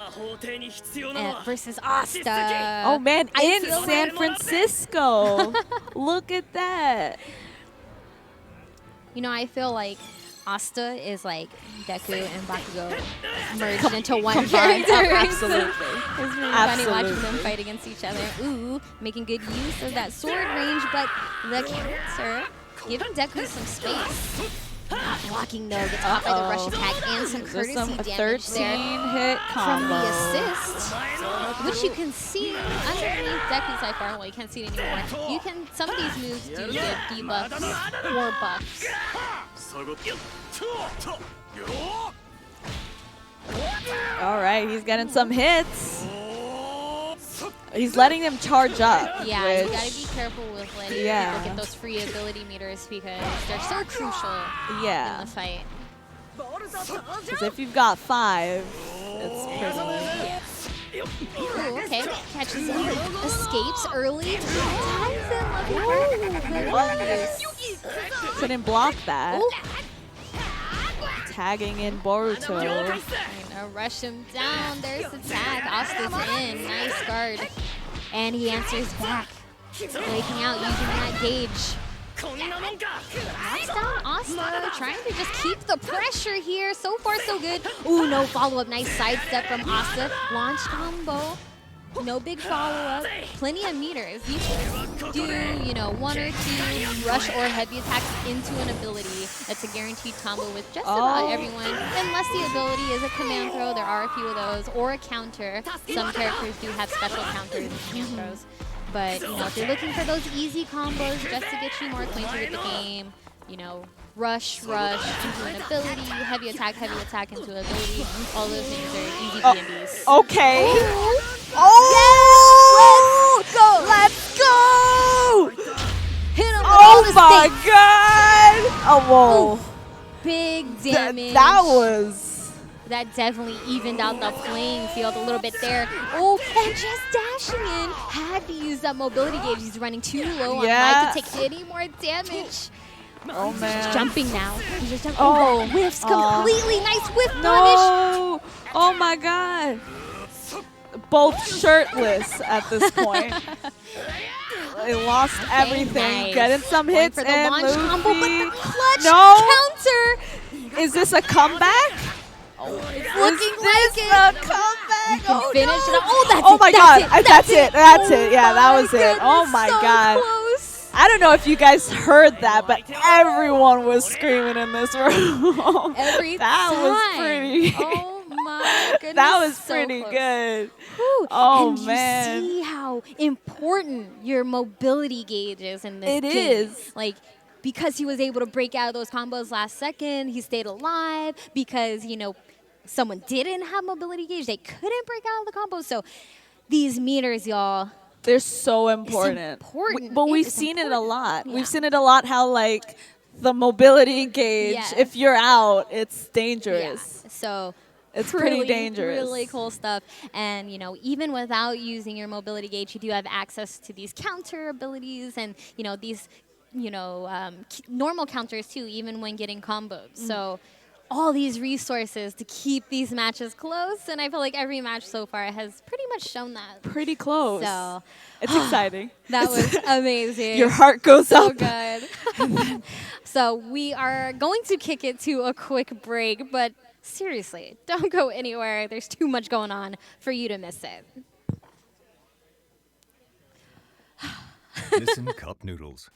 it. Versus Asta. Oh man, I in feel San like- Francisco. Look at that. You know, I feel like Asta is like Deku and Bakugo merged into one character. Absolutely. It's really funny Absolutely. watching them fight against each other. Ooh, making good use of that sword range, but the counter giving Deku some space. Not blocking though, gets caught by the rush attack and some There's courtesy some damage 13 there hit from combo. the assist, which you can see underneath Deku's sidebar. Well, you can't see it anymore. You can, some of these moves do give debuffs or buffs. All right, he's getting some hits. He's letting them charge up. Yeah, which, you gotta be careful with letting people get those free ability meters because they're so crucial in the fight. Because if you've got 5, it's pretty. Ooh, okay, catches him, escapes early. Nice. Couldn't block that. Tagging in Boruto. Trying to rush him down. There's the tag. Asta's in. Nice guard. And he answers back. Flaking out using that gauge. Knocks down Asta, trying to just keep the pressure here. So far, so good. Ooh, no follow-up. Nice sidestep from Asta. Launch combo. No big follow-up. Plenty of meters. You can do, you know, 1 or 2 rush or heavy attacks into an ability. That's a guaranteed combo with just about everyone. Unless the ability is a command throw. There are a few of those. Or a counter. Some characters do have special counters and command throws. But, you know, if you're looking for those easy combos just to get you more acquainted with the game, you know, rush into an ability, heavy attack into an ability, all those things are easy B&Bs. Okay. Let's go! Hit him with Oh all the my stakes. god! Oh, whoa. Big damage. That was... That definitely evened out the playing field a little bit there. Oh, and just dashing in. Had to use that mobility gauge. He's running too low on life to take any more damage. Oh man. He's jumping now. He's just jumping. Oh. That whiffs completely. Nice whiff punish. No! Oh my god. Both shirtless at this point. They lost everything. Nice. Getting some Going hits for the and launch Luffy. combo, but the clutch No! Is this a comeback? It's looking like it. A comeback? You can Oh, finish no. it. Oh, that's Oh it. my That's god. it. That's it. That's Oh it. Yeah, that my was it. Oh goodness, my so god. close. I don't know if you guys heard that, but everyone was screaming in this room. Every that time. was pretty. Oh my goodness. That was so pretty close. good. Whew. Oh and man. you see how important your mobility gauge is in this It game. is. Like, because he was able to break out of those combos last second, he stayed alive. Because, you know, someone didn't have mobility gauge, they couldn't break out of the combo. So these meters, y'all, they're so important. It's important. But we've It's seen it a lot. Yeah. We've seen it a lot how like the mobility gauge, Yes. if you're out, it's dangerous. Yeah. So It's pretty really, dangerous. Really cool stuff. And, you know, even without using your mobility gauge, you do have access to these counter abilities and, you know, these, you know, normal counters too, even when getting combos. So all these resources to keep these matches close. And I feel like every match so far has pretty much shown that. Pretty close. So It's exciting. that was amazing. Your heart goes so up. Good. So we are going to kick it to a quick break, but seriously, don't go anywhere. There's too much going on for you to miss it. Nissin Cup Noodles.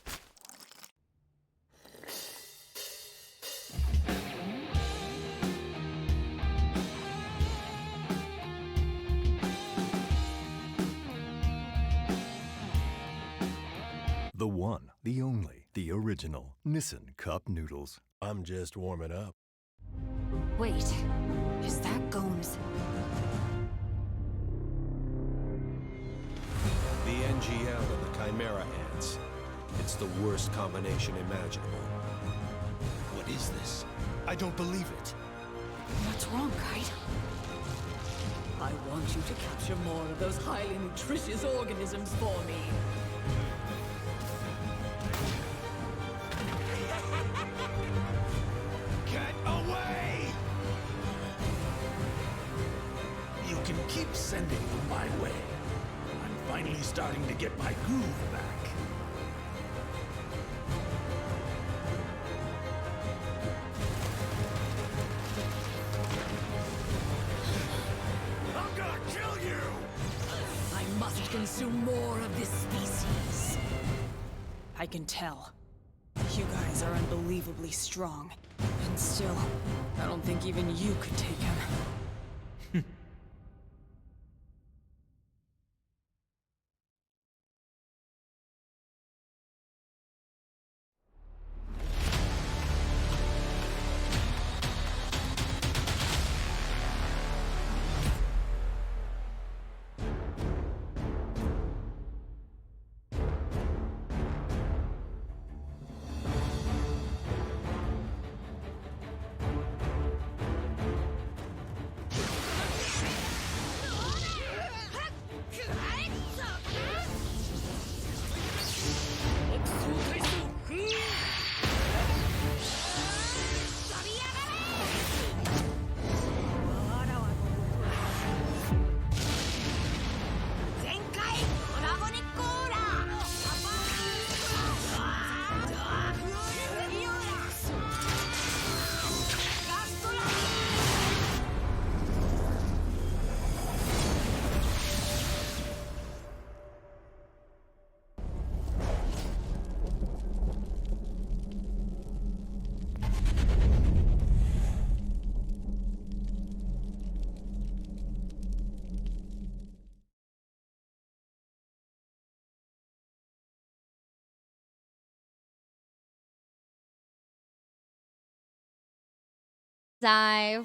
The one, the only, the original Nissin Cup Noodles. I'm just warming up. Wait, is that Gomes? The NGL and the Chimera ants. It's the worst combination imaginable. What is this? I don't believe it. What's wrong, Kite? I want you to capture more of those highly nutritious organisms for me. Get away! You can keep sending them my way. I'm finally starting to get my groove back. I'm gonna kill you! I must consume more of this species. I can tell. You guys are unbelievably strong. And still, I don't think even you could take him.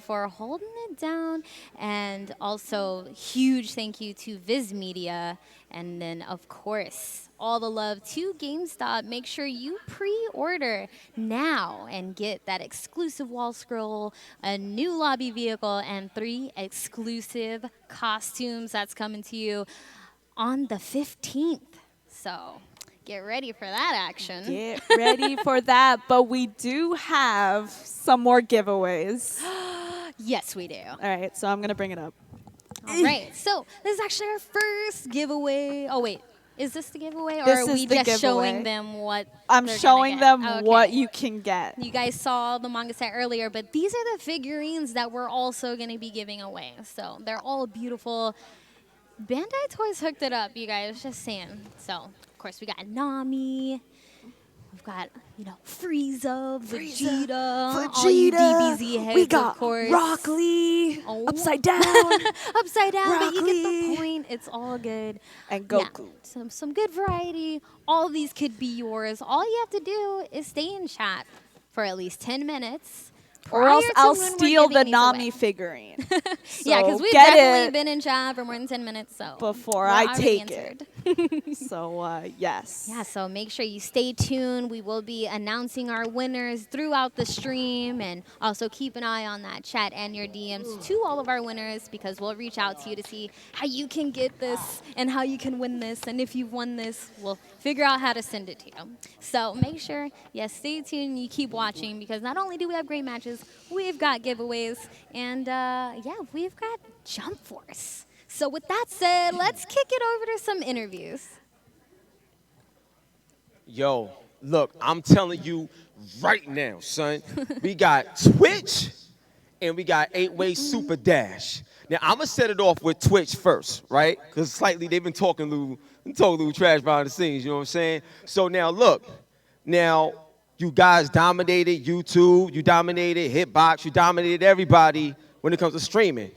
For holding it down, and also huge thank you to Viz Media, and then of course all the love to GameStop. Make sure you pre-order now and get that exclusive wall scroll, a new lobby vehicle, and 3 exclusive costumes that's coming to you on the 15th. So Get ready for that action. Get ready for that. But we do have some more giveaways. Yes, we do. All right, so I'm going to bring it up. All right, so this is actually our first giveaway. Oh, wait. Is this the giveaway, or This are is we the just showing giveaway. them what I'm they're showing gonna them get? what Okay. you can get. You guys saw the manga set earlier, but these are the figurines that we're also going to be giving away. So they're all beautiful. Bandai Toys hooked it up, you guys, just saying. So, of course, we got Nami. We've got, Frieza, Vegeta, all you DBZ heads, we got of course. Rock Lee, Oh. Upside Down. Upside down, but you get the Broccoli. point. It's all good. And Goku. Yeah, some good variety. All of these could be yours. All you have to do is stay in chat for at least 10 minutes. Or else prior to I'll when we're steal the giving these away. Nami figurine. Yeah, because So we've get definitely it been in chat for more than 10 minutes. So before we're I already take answered. it. So, yes. Yeah, so make sure you stay tuned. We will be announcing our winners throughout the stream, and also keep an eye on that chat and your DMs to all of our winners, because we'll reach out to you to see how you can get this and how you can win this. And if you've won this, we'll figure out how to send it to you. So make sure, yes, stay tuned. You keep watching, because not only do we have great matches, we've got giveaways, and we've got Jump Force. So with that said, let's kick it over to some interviews. Yo, look, I'm telling you right now, son. We got Twitch and we got 8-Way Super Dash. Now, I'm going to set it off with Twitch first, right? Because slightly they've been talking a little trash behind the scenes, you know what I'm saying? So now, look. Now, you guys dominated YouTube. You dominated Hitbox. You dominated everybody when it comes to streaming.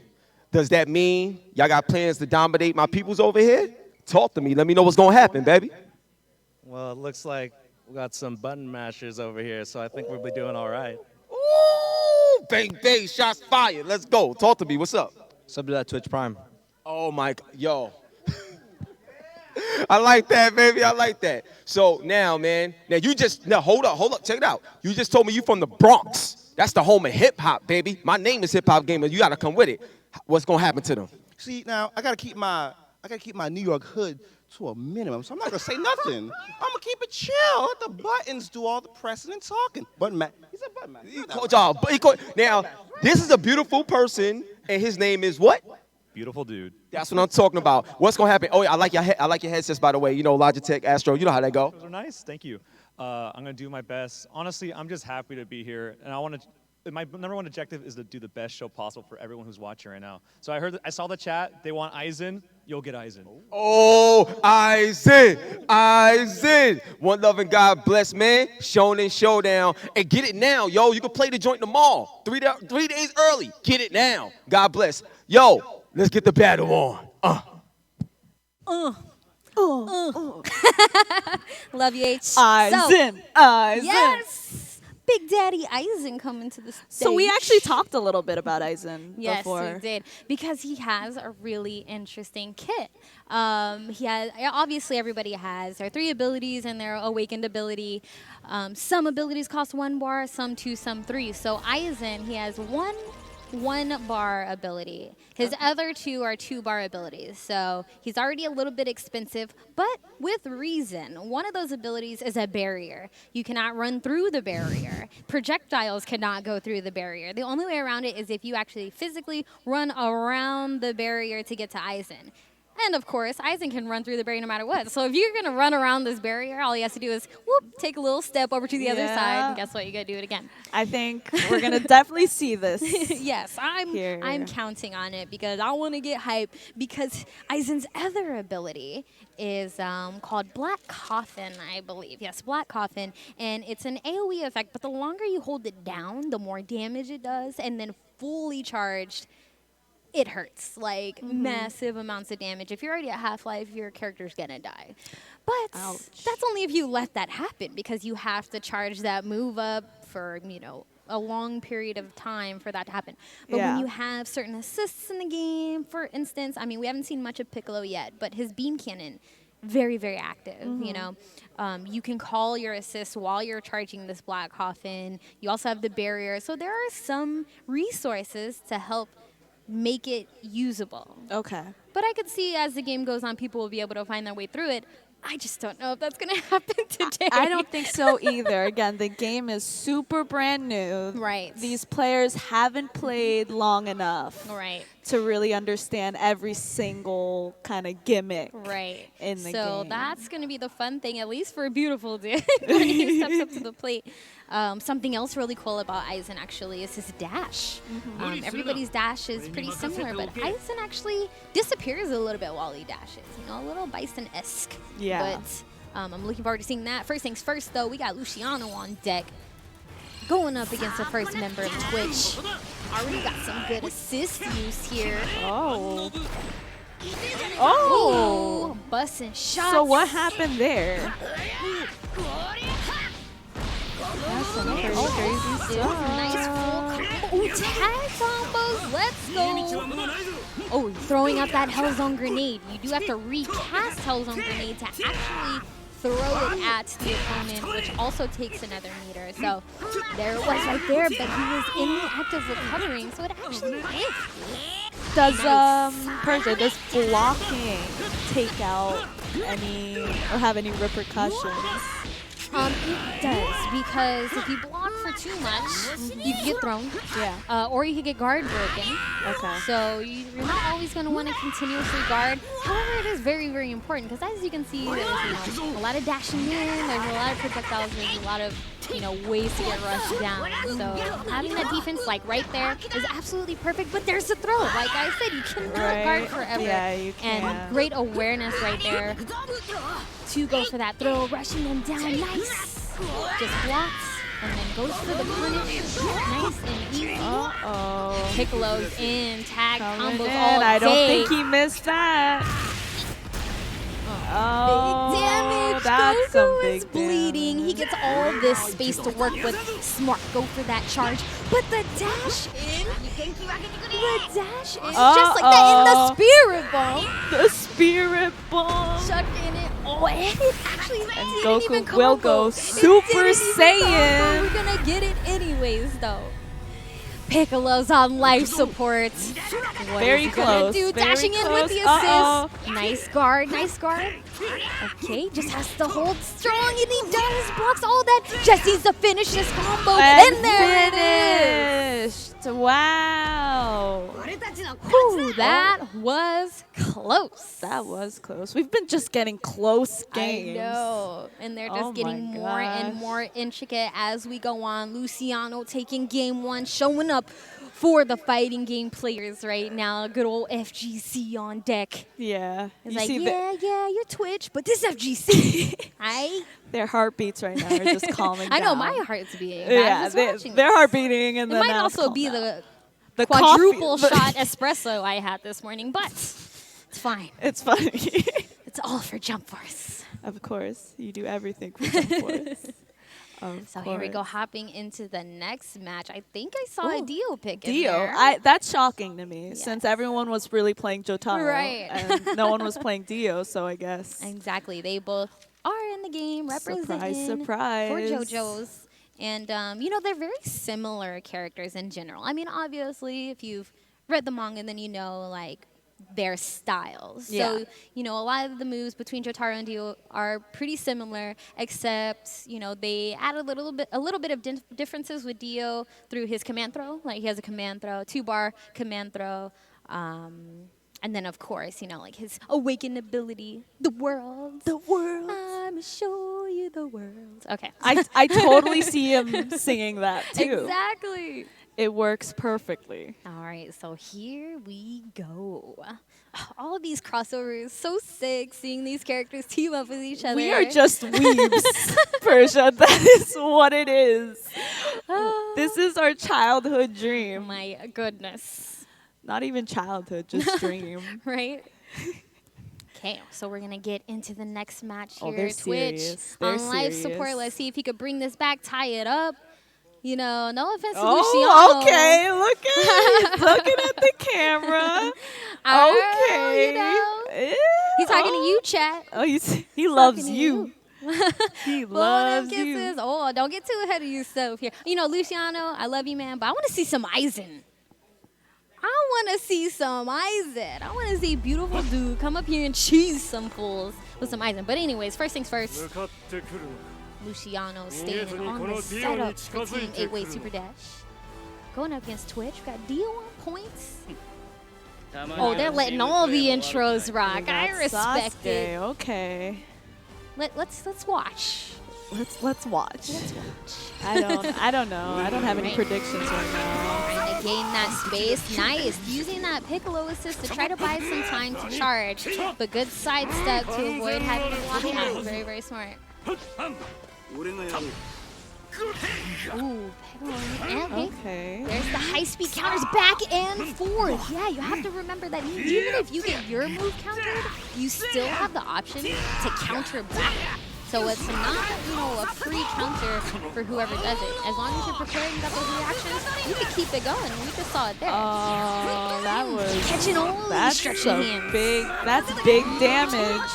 Does that mean y'all got plans to dominate my peoples over here? Talk to me. Let me know what's going to happen, baby. Well, it looks like we got some button mashers over here, so I think we'll be doing all right. Ooh, bang, bang, shots fired. Let's go. Talk to me. What's up? Sub to that Twitch Prime. Oh, my God. Yo. I like that, baby. I like that. So now, man, hold up. Check it out. You just told me you from the Bronx. That's the home of hip-hop, baby. My name is Hip Hop Gamer. You got to come with it. What's going to happen to them? See, now, I gotta keep my New York hood to a minimum, so I'm not gonna say nothing. I'm gonna keep it chill. Let the buttons do all the pressing and talking. Button man, he's a button man. Now, this is a beautiful person, and his name is what? Beautiful dude. That's what I'm talking about. What's gonna happen? Oh, yeah, I like your headsets, by the way. Logitech, Astro. You know how that go. Those are nice. Thank you. I'm gonna do my best. Honestly, I'm just happy to be here, and I want to. My number one objective is to do the best show possible for everyone who's watching right now. So I saw the chat. They want Aizen. You'll get Aizen. Oh, Aizen. One love and God bless, man. Shonen Showdown. And get it now, yo. You can play the joint tomorrow. 3 days early. Get it now. God bless. Yo, let's get the battle on. Love you, H. Aizen. Yes. Big Daddy Aizen coming to the stage. So we actually talked a little bit about Aizen before. Yes, we did, because he has a really interesting kit. Obviously everybody has their 3 abilities and their awakened ability. Some abilities cost 1 bar, some 2, some 3. So Aizen, he has one bar ability. His other 2 are 2 bar abilities. So he's already a little bit expensive, but with reason. One of those abilities is a barrier. You cannot run through the barrier. Projectiles cannot go through the barrier. The only way around it is if you actually physically run around the barrier to get to Aizen. And of course, Aizen can run through the barrier no matter what. So if you're going to run around this barrier, all he has to do is take a little step over to the other side, and guess what? You got to do it again. I think we're going to definitely see this. Yes, I'm counting on it, because I want to get hype, because Aizen's other ability is called Black Coffin, I believe. Yes, Black Coffin, and it's an AoE effect, but the longer you hold it down, the more damage it does, and then fully charged, it hurts, like massive amounts of damage. If you're already at half-life, your character's gonna die. But that's only if you let that happen, because you have to charge that move up for, a long period of time for that to happen. But when you have certain assists in the game, for instance, we haven't seen much of Piccolo yet, but his beam cannon, very, very active, you can call your assist while you're charging this Black Coffin. You also have the barrier. So there are some resources to help make it usable. Okay. But I could see as the game goes on, people will be able to find their way through it. I just don't know if that's going to happen today. I don't think so either. Again, the game is super brand new. Right. These players haven't played long enough. Right. To really understand every single kind of gimmick. Right. In the game. So that's going to be the fun thing, at least for Beautiful Dude, when he steps up to the plate. Something else really cool about Aizen actually is his dash. Everybody's dash is pretty similar, but Aizen actually disappears a little bit while he dashes. You know, a little Bison-esque. Yeah. But I'm looking forward to seeing that. First things first, though, we got Luciano on deck. Going up against the first member of Twitch. Already got some good assist use here. Oh. Oh. Busting shots. So what happened there? That's some pretty crazy stuff. Nice full combo. Ooh, tag combos. Let's go. Oh, throwing out that Hellzone grenade. You do have to recast Hellzone grenade to actually throw it at the opponent, which also takes another meter. So there it was right there, but he was in the act of recovering, so it actually hit. Does Persia, does blocking take out any or have any repercussions? It does, because if you block for too much, you can get thrown. Yeah. Or you could get guard broken. Okay. So you're not always going to want to continuously guard. However, it is very, very important, because as you can see, there's a lot of dashing in, there's a lot of projectiles, there's a lot of ways to get rushed down. So having that defense like right there is absolutely perfect. But there's the throw. Like I said, you cannot guard forever. Yeah, you can. And great awareness right there to go for that throw, rushing them down. Nice. Just blocks and then goes for the punish. Nice and easy. Uh-oh. Piccolo's in, tag Coming combos in. all day. I don't think he missed that. Oh, big damage. That's some Goku big is bleeding. He gets all this space to work with. Smart, go for that charge. But the dash in. The dash in. Just like that in the spirit bomb. The spirit bomb. Chucking it. Oh, and it actually And didn't even Goku will go combo. Super Saiyan. We're gonna get it anyways, though. Piccolo's on life support. What Very is he gonna close. do? Very Dashing in close. with the assist. Nice guard, nice guard. Okay, just has to hold strong, and he does. Blocks all that. Just needs to finish this combo, and there it is. Wow. Whew, that was close. That was close. We've been just getting close games. I know. And they're just getting more and more intricate as we go on. Luciano taking game one, showing up for the fighting game players right now. Good old FGC on deck. Yeah. It's like, yeah, you're Twitch, but this FGC. Their heartbeats right now are just calming down. I know, my heart's beating. Yeah, their heart beating. And it then might now also be the quadruple shot espresso I had this morning, but it's fine. It's funny. It's all for Jump Force. Of course. You do everything for Jump Force. So here we go, hopping into the next match. I think I saw a Dio pick in Dio. there. That's shocking to me, since everyone was really playing Jotaro. Right. And no one was playing Dio, so I guess. Exactly. They both are in the game representing Surprise. for JoJo's. And, they're very similar characters in general. I mean, obviously, if you've read the manga, then you know, like, their styles. Yeah. So, a lot of the moves between Jotaro and Dio are pretty similar, except, they add a little bit of differences with Dio through his command throw. Like, he has a command throw, 2-bar command throw. And then, of course, like his awakened ability, the world. The world. I'ma show you the world. Okay. I totally see him singing that, too. Exactly. It works perfectly. All right, so here we go. All of these crossovers, so sick, seeing these characters team up with each other. We are just weebs, Persia. That is what it is. This is our childhood dream. My goodness. Not even childhood, just dream. Right? Okay, so we're going to get into the next match here. They're Twitch serious. on They're live serious. support. Let's see if he could bring this back, tie it up. No offense to Oh, Luciano. okay. Look at He's looking at the camera. Okay. He's talking to you, chat. Oh, he loves you. He loves kisses. you. Oh, don't get too ahead of yourself here. Luciano, I love you, man, but I want to see some Aizen. I want to see some Aizen. I want to see beautiful dude come up here and cheese some fools with some Aizen. But anyways, first things first. Luciano staying on the setup for Team 8-Way Super Dash. Going up against Twitch. We got Dio on points. Oh, they're letting all the intros rock. I respect it. Okay. Let's watch. Let's watch. I don't know. I don't have any predictions right now. Trying to gain that space. Nice. Using that Piccolo assist to try to buy some time to charge. But good sidestep to avoid having to block out. Very, very smart. Ooh, okay. There's the high-speed counters back and forth. Yeah, you have to remember that even if you get your move countered, you still have the option to counter back. So it's not, a free counter for whoever does it. As long as you're prepared and got those reactions, you can keep it going. We just saw it there. Oh, that was catching all these stretching hands. That's big damage.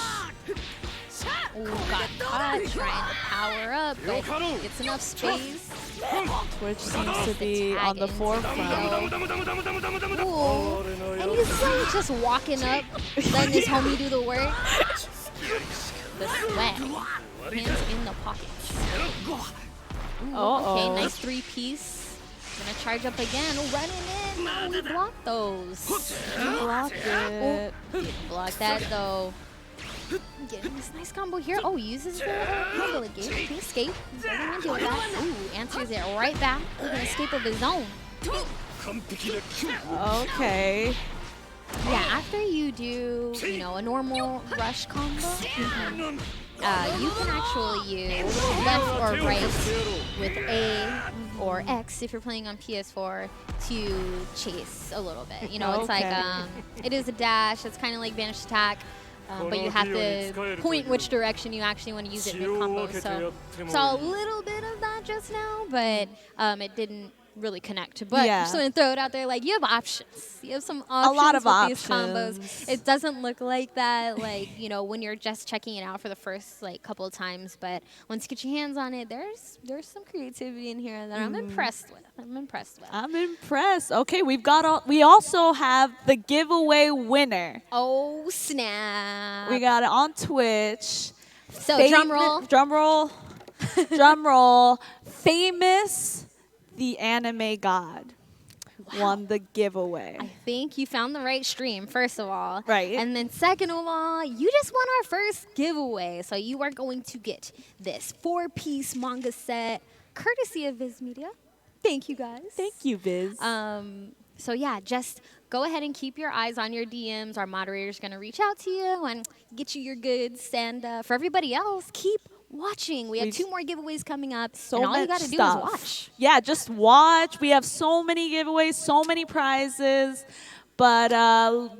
Ooh, got caught, trying to power up, but gets enough space. Twitch seems to be on the forefront. Ooh, and he's like just walking up, letting his homie do the work. The sweat, hands in the pockets. Ooh, okay, nice 3-piece. Gonna charge up again, running in. No, we blocked those. You blocked it. Didn't block that though. Getting this nice combo here. Oh, uses the combo again. He can escape. Doesn't even deal with that. Ooh, answers it right back with an escape of his own. Okay. Yeah, after you do, a normal rush combo, you can actually use left or right with A or X if you're playing on PS4 to chase a little bit. It's like, it is a dash. It's kind of like Vanish Attack. But you have to point which direction you actually want to use it mid-combo. So saw a little bit of that just now, but it didn't really connect. But just want to throw it out there, like, you have options. You have some options a lot of with options. these combos. It doesn't look like that, like, when you're just checking it out for the first, couple of times. But once you get your hands on it, there's some creativity in here that I'm impressed with. I'm impressed. Okay, we also have the giveaway winner. Oh, snap. We got it on Twitch. So, drum roll. Drum roll. Famous the anime god won the giveaway. I think you found the right stream, first of all. Right. And then second of all, you just won our first giveaway. So you are going to get this 4-piece manga set, courtesy of Viz Media. Thank you, guys. Thank you, Viz. So yeah, just go ahead and keep your eyes on your DMs. Our moderator's going to reach out to you and get you your goods. And for everybody else, keep watching. We have 2 more giveaways coming up, and all you got to do is watch. Yeah, just watch. We have so many giveaways, so many prizes. But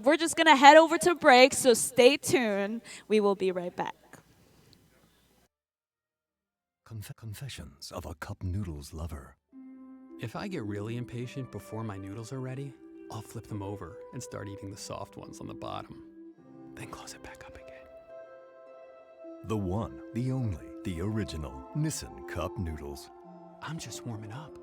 we're just going to head over to break, so stay tuned. We will be right back. Confessions of a Cup Noodles lover. If I get really impatient before my noodles are ready, I'll flip them over and start eating the soft ones on the bottom. Then close it back up again. The one, the only, the original Nissin Cup Noodles. I'm just warming up.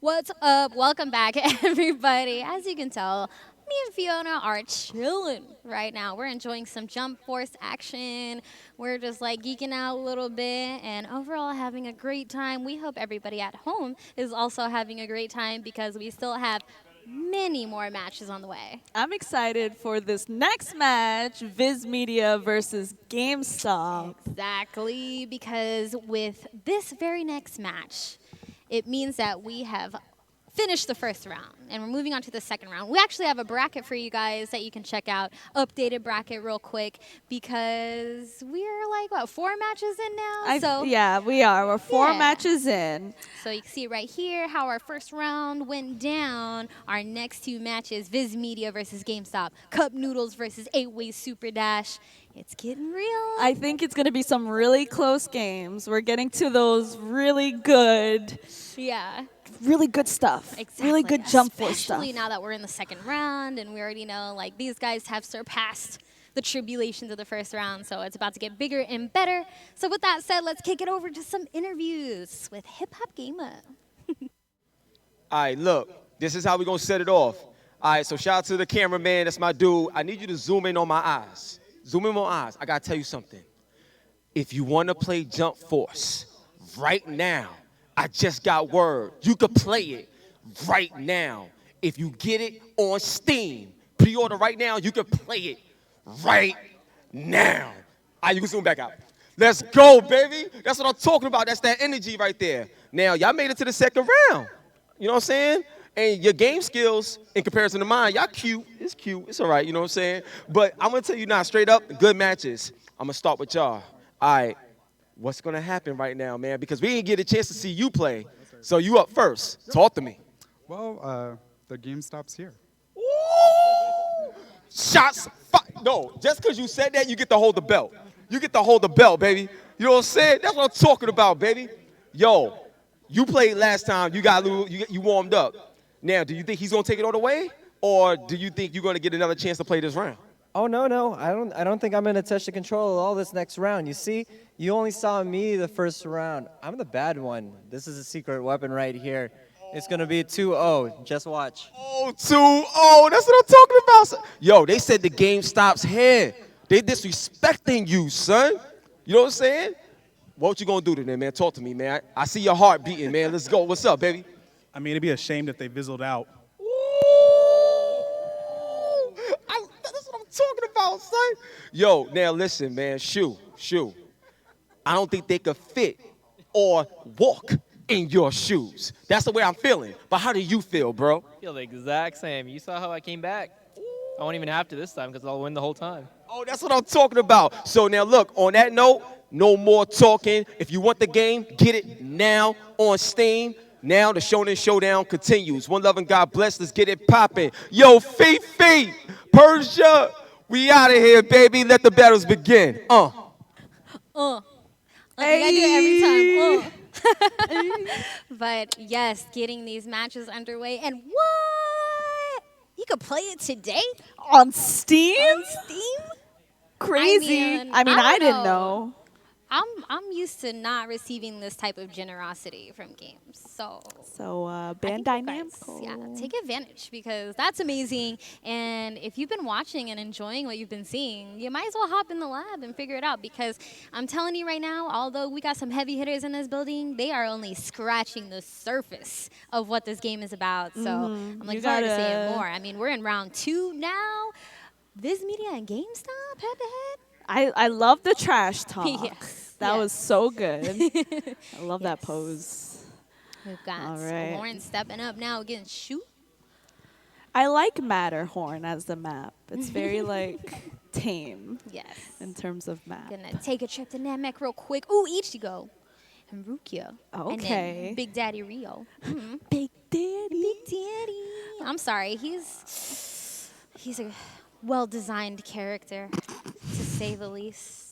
What's up? Welcome back, everybody. As you can tell, me and Fiona are chilling right now. We're enjoying some Jump Force action. We're just like geeking out a little bit and overall having a great time. We hope everybody at home is also having a great time because we still have many more matches on the way. I'm excited for this next match, Viz Media versus Gamestop. Exactly, because with this very next match, it means that we have finished the first round, and we're moving on to the second round. We actually have a bracket for you guys that you can check out, updated bracket real quick, because we're like, what, 4 matches in now? Yeah, we are. We're 4 matches in. So you can see right here how our first round went down. Our next 2 matches, Viz Media versus GameStop, Cup Noodles versus 8-Way Super Dash. It's getting real. I think it's going to be some really close games. We're getting to those really good stuff. Exactly. Really good Jump Force stuff. Especially now that we're in the second round and we already know like these guys have surpassed the tribulations of the first round, so it's about to get bigger and better. So with that said, let's kick it over to some interviews with Hip Hop Gamer. All right, look, this is how we're going to set it off. All right, so shout out to the cameraman. That's my dude. I need you to zoom in on my eyes. Zoom in on my eyes. I got to tell you something. If you want to play Jump Force right now, I just got word. You could play it right now. If you get it on Steam, pre-order right now, you can play it right now. All right, you can zoom back out. Let's go, baby. That's what I'm talking about. That's that energy right there. Now, y'all made it to the second round. You know what I'm saying? And your game skills, in comparison to mine, y'all cute. It's cute. It's all right, you know what I'm saying? But I'm going to tell you now, straight up, good matches. I'm going to start with y'all. All right, what's going to happen right now, man? Because we didn't get a chance to see you play. So you up first. Talk to me. Well, the GameStop's here. Shots. No, just because you said that, you get to hold the belt. You get to hold the belt, baby. You know what I'm saying? That's what I'm talking about, baby. Yo, you played last time. You warmed up. Now, do you think he's going to take it all the way? Or do you think you're going to get another chance to play this round? Oh, no. I don't think I'm going to touch the control all this next round. You see, you only saw me the first round. I'm the bad one. This is a secret weapon right here. It's going to be 2-0. Just watch. Oh, 2-0. That's what I'm talking about. Yo, they said the game stops here. They disrespecting you, son. You know what I'm saying? What you going to do today, man? Talk to me, man. I see your heart beating, man. Let's go. What's up, baby? I mean, it'd be a shame if they fizzled out. That's what I'm talking about, son. Yo, now listen, man. Shoe. I don't think they could fit or walk in your shoes. That's the way I'm feeling. But how do you feel, bro? I feel the exact same. You saw how I came back. I won't even have to this time because I'll win the whole time. Oh, that's what I'm talking about. So now look, on that note, no more talking. If you want the game, get it now on Steam. Now the Shonen Showdown continues. One love and God bless. Let's get it popping. Yo, Fifi, Persia, we out of here, baby. Let the battles begin. Hey. I do it every time. But yes, getting these matches underway. And what? You could play it today? On Steam? Crazy. I mean, I didn't know. I'm used to not receiving this type of generosity from games. So Bandai Namco. Yeah, take advantage because that's amazing. And if you've been watching and enjoying what you've been seeing, you might as well hop in the lab and figure it out because I'm telling you right now, although we got some heavy hitters in this building, they are only scratching the surface of what this game is about. So I'm looking forward to seeing more. I mean, we're in round 2 now. Viz Media and GameStop head to head. I love the trash talk. Yes. That was so good. I love that pose. We've got Lauren stepping up now against Shoot. I like Matterhorn as the map. It's very tame. Yes. In terms of map. Gonna take a trip to Namek real quick. Ooh, Ichigo and Rukia. Okay. And then Big Daddy Rio. Mm-hmm. Big Daddy. I'm sorry. He's a well-designed character, to say the least.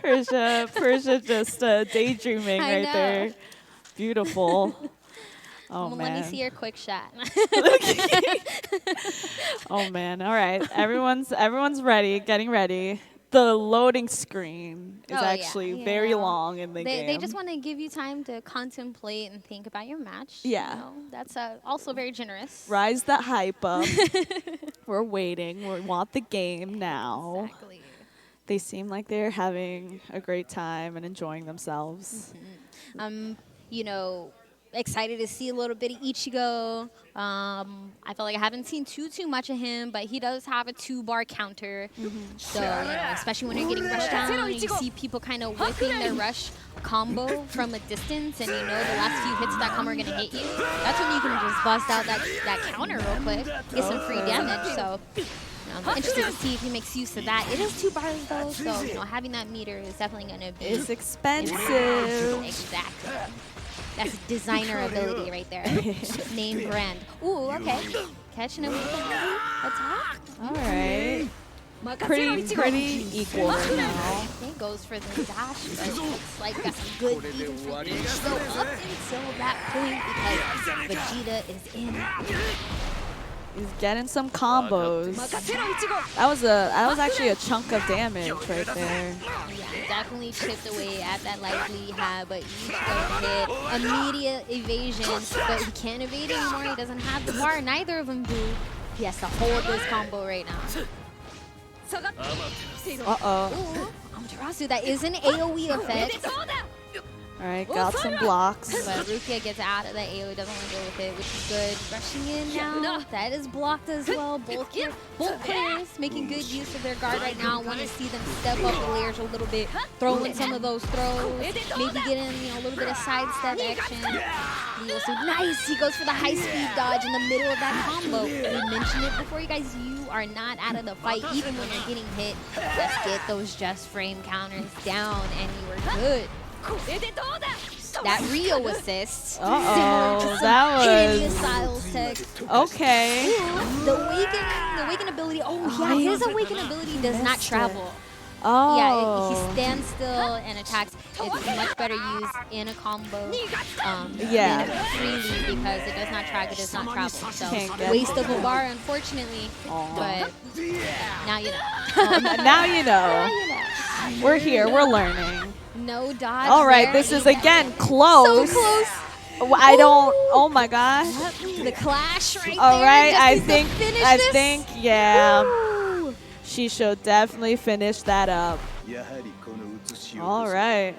Persia just daydreaming right there. Beautiful. Oh, man. Let me see your quick shot. Oh, man. All right. Everyone's ready, getting ready. the loading screen is Oh, yeah, actually you very know. long in the game. They just want to give you time to contemplate and think about your match. Yeah. You know? That's also very generous. Rise the hype up. We're waiting. We want the game now. Exactly. They seem like they're having a great time and enjoying themselves. You know, excited to see a little bit of Ichigo. I feel like I haven't seen too much of him, but he does have a 2-bar counter. So, you know, especially when you're getting rushed down and you see people kind of whipping their rush combo from a distance and you know the last few hits of that combo are going to hit you, that's when you can just bust out that counter real quick, get some free damage. So, I'm interested to see if he makes use of that. It is 2 bars though, so, you know, having that meter is definitely going to be... It's expensive. Exactly. That's designer ability right there. Name brand. Ooh, okay. Catching him with the attack. All right. Pretty equal right now. It goes for the dash, but it looks like got some good even from Ichigo up until that point because Vegeta is in. He's getting some combos. That was actually a chunk of damage right there. Yeah, definitely chipped away at that life lead he had, but Ichigo hit immediate evasion, but he can't evade anymore. He doesn't have the bar. Neither of them do. He has to hold this combo right now. Uh-oh. Amaterasu, that is an AoE effect. All right, got some blocks. But Rukia gets out of that AoE, doesn't want to go with it, which is good. Rushing in now, that is blocked as well. Both players making good use of their guard right now. Want to see them step up the layers a little bit, throw in some of those throws, maybe get in a little bit of sidestep action. Nice, he goes for the high-speed dodge in the middle of that combo. We mentioned it before, you guys, you are not out of the fight, even when you're getting hit. Just get those just frame counters down, and you are good. That Rio assist. Uh-oh, that was... missiles tech. Okay. Ooh, the awaken ability. Oh, yeah, his awaken ability does not travel. Oh. Yeah, he stands still and attacks. It's much better used in a combo yeah. than freely because it does not track, it does not travel. So waste of a bar, unfortunately. But now you know. Now you know. We're here, we're learning. No dodge. All right, there. this is again close. So close. I don't. Oh my gosh. The clash right All there. right, Just I think, yeah. She should definitely finish that up. All right.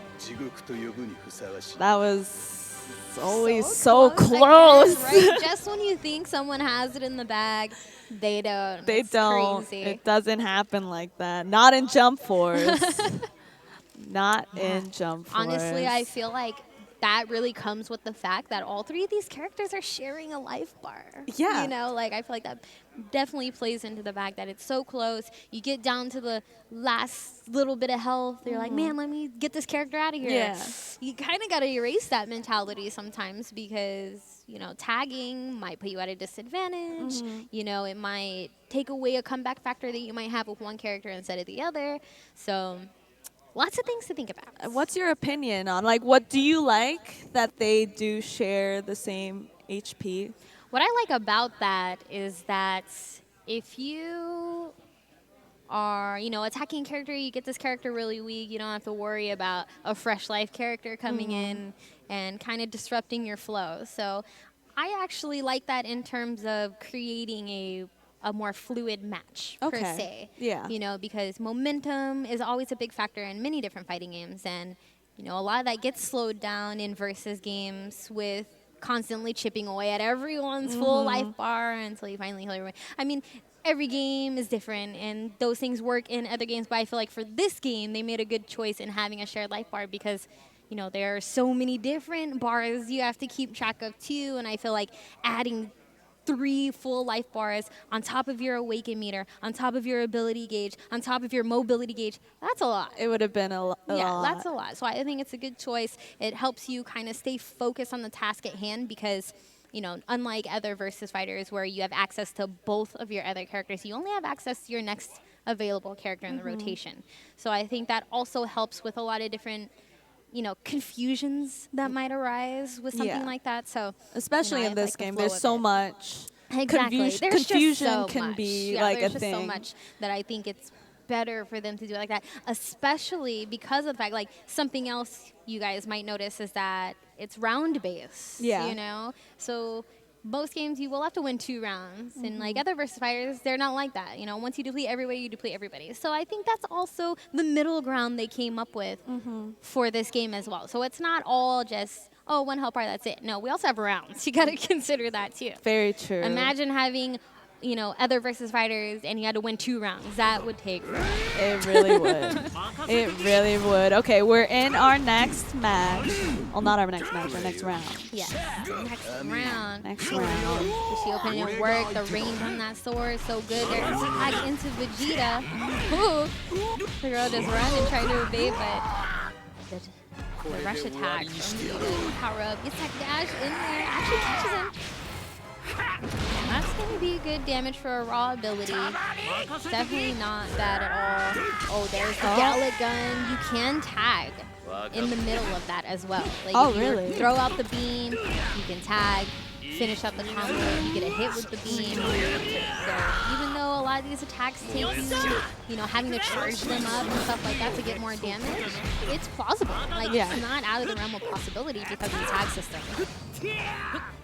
That was always so close. Again, right? Just when you think someone has it in the bag, they don't. They don't. Crazy. It doesn't happen like that. Not in Jump Force. Not in Jump Force. Honestly, I feel like that really comes with the fact that all 3 of these characters are sharing a life bar. Yeah. You know, like I feel like that definitely plays into the fact that it's so close. You get down to the last little bit of health. You're like, man, let me get this character out of here. Yeah. You kind of got to erase that mentality sometimes because, you know, tagging might put you at a disadvantage. You know, it might take away a comeback factor that you might have with one character instead of the other. So... lots of things to think about. What's your opinion on, like, what do you like that they do share the same HP? What I like about that is that if you are, you know, attacking a character, you get this character really weak, you don't have to worry about a fresh life character coming in and kind of disrupting your flow. So I actually like that in terms of creating a more fluid match, per se. Yeah. You know, because momentum is always a big factor in many different fighting games. And, you know, a lot of that gets slowed down in versus games with constantly chipping away at everyone's full life bar until you finally heal everyone. I mean, every game is different, and those things work in other games. But I feel like for this game, they made a good choice in having a shared life bar because, you know, there are so many different bars you have to keep track of, too. And I feel like adding 3 full life bars on top of your awaken meter, on top of your ability gauge, on top of your mobility gauge, that's a lot. It would have been a lot. Yeah, that's a lot. So I think it's a good choice. It helps you kind of stay focused on the task at hand because, you know, unlike other versus fighters where you have access to both of your other characters, you only have access to your next available character in the rotation. So I think that also helps with a lot of different, you know, confusions that might arise with something like that. So especially you know, in this like the game, flow there's of so it. much. Exactly. There's Confusion just so can much. be Yeah, like there's a just thing. so much that I think it's better for them to do it like that, especially because of the fact, like, something else you guys might notice is that it's round based. Yeah. You know? So most games you will have to win 2 rounds. And like other versus fighters, they're not like that. You know, once you deplete everybody, you deplete everybody. So I think that's also the middle ground they came up with for this game as well. So it's not all just, oh, 1 health bar, that's it. No, we also have rounds. You got to consider that too. Very true. Imagine having, you know, other versus fighters and you had to win 2 rounds. That would take forever. It really would. It really would. Okay, we're in our next match. Well, not our next match, our next round. Yeah. Next round. Next round. She opened and work. The range on that sword so good. There's a tag into Vegeta. Ooh. The girl just run and try to evade, but the rush attack from Vegeta. Power up. Gets that dash in there. Actually catches him. And that's going to be good damage for a raw ability. Definitely not bad at all. Oh, there's the Gallic gun. You can tag in the middle of that as well. Like if you really? throw out the beam, you can tag, finish up the combo, you get a hit with the beam. So even though a lot of these attacks take you know, having to charge them up and stuff like that to get more damage, it's plausible. Like, it's not out of the realm of possibility because of the tag system.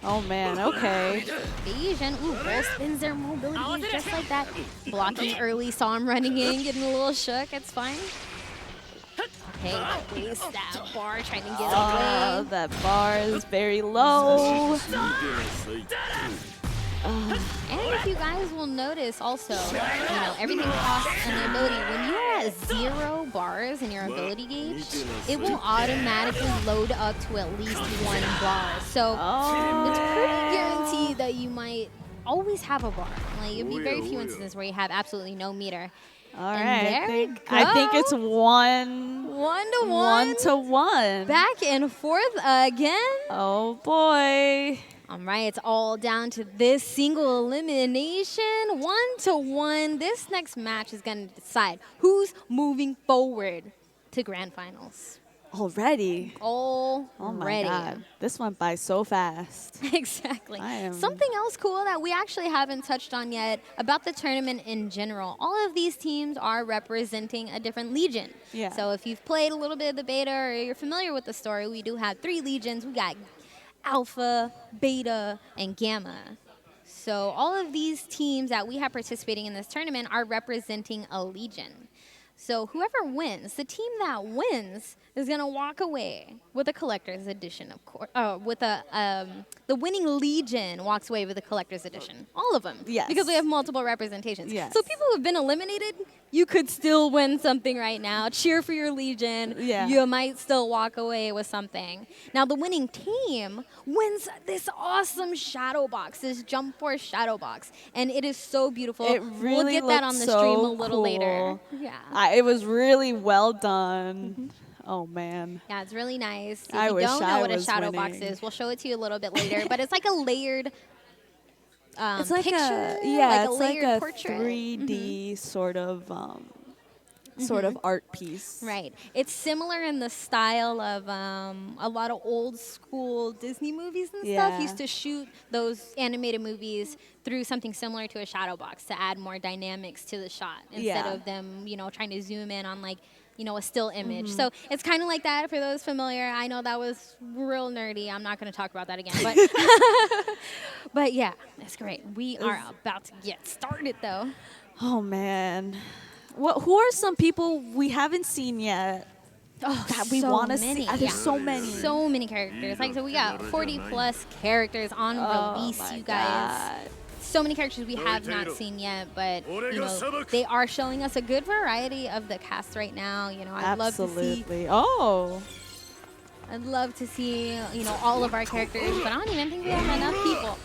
Oh man, okay. Asian, ooh, bull spins their mobility just like that. Blocking early, saw him running in, getting a little shook, it's fine. Okay, waste that bar, trying to get away. That bar is very low. And if you guys will notice also, you know, everything costs an ability. When you are at 0 bars in your ability gauge, it will automatically load up to at least 1 bar. So it's pretty guaranteed that you might always have a bar. Like, it'd be very few instances where you have absolutely no meter. All And right. there we go. I think it's 1 to 1. 1 to 1. Back and forth again. Oh boy. All right, it's all down to this single elimination. 1 to 1. This next match is going to decide who's moving forward to grand finals. Already? Already. Oh my God. This went by so fast. Exactly. Something else cool that we actually haven't touched on yet about the tournament in general. All of these teams are representing a different legion. Yeah. So if you've played a little bit of the beta or you're familiar with the story, we do have 3 legions. We got Alpha, Beta, and Gamma. So all of these teams that we have participating in this tournament are representing a legion. So whoever wins, the team that wins is going to walk away with a collector's edition, of course. The winning legion walks away with a collector's edition. All of them. Yes. Because we have multiple representations. Yes. So people who have been eliminated, you could still win something right now. Cheer for your legion. Yeah. You might still walk away with something. Now the winning team wins this awesome shadow box, this Jump Force shadow box. And it is so beautiful. It really we'll get that on the stream a little cool. later. Yeah. It was really well done. Oh man. Yeah, it's really nice. If I you wish don't know I what a was shadow box winning. is, we'll show it to you a little bit later. But it's like a layered It's like picture, it's like layered a portrait. 3D sort of art piece. Right. It's similar in the style of a lot of old school Disney movies and stuff. Yeah. Used to shoot those animated movies through something similar to a shadow box to add more dynamics to the shot instead Yeah. of them, you know, trying to zoom in on like, you know, a still image. So it's kind of like that for those familiar. I know that was real nerdy. I'm not going to talk about that again. But, but yeah, that's great. We are about to get started, though. Oh man. Who are some people we haven't seen yet that we so want to many, see? There's so many. So many characters. Like, so we got 40 plus characters on release, my you guys. God. So many characters we have not seen yet, but you know, they are showing us a good variety of the cast right now. You know, I'd love to see. I'd love to see, you know, all of our characters, but I don't even think we have enough people.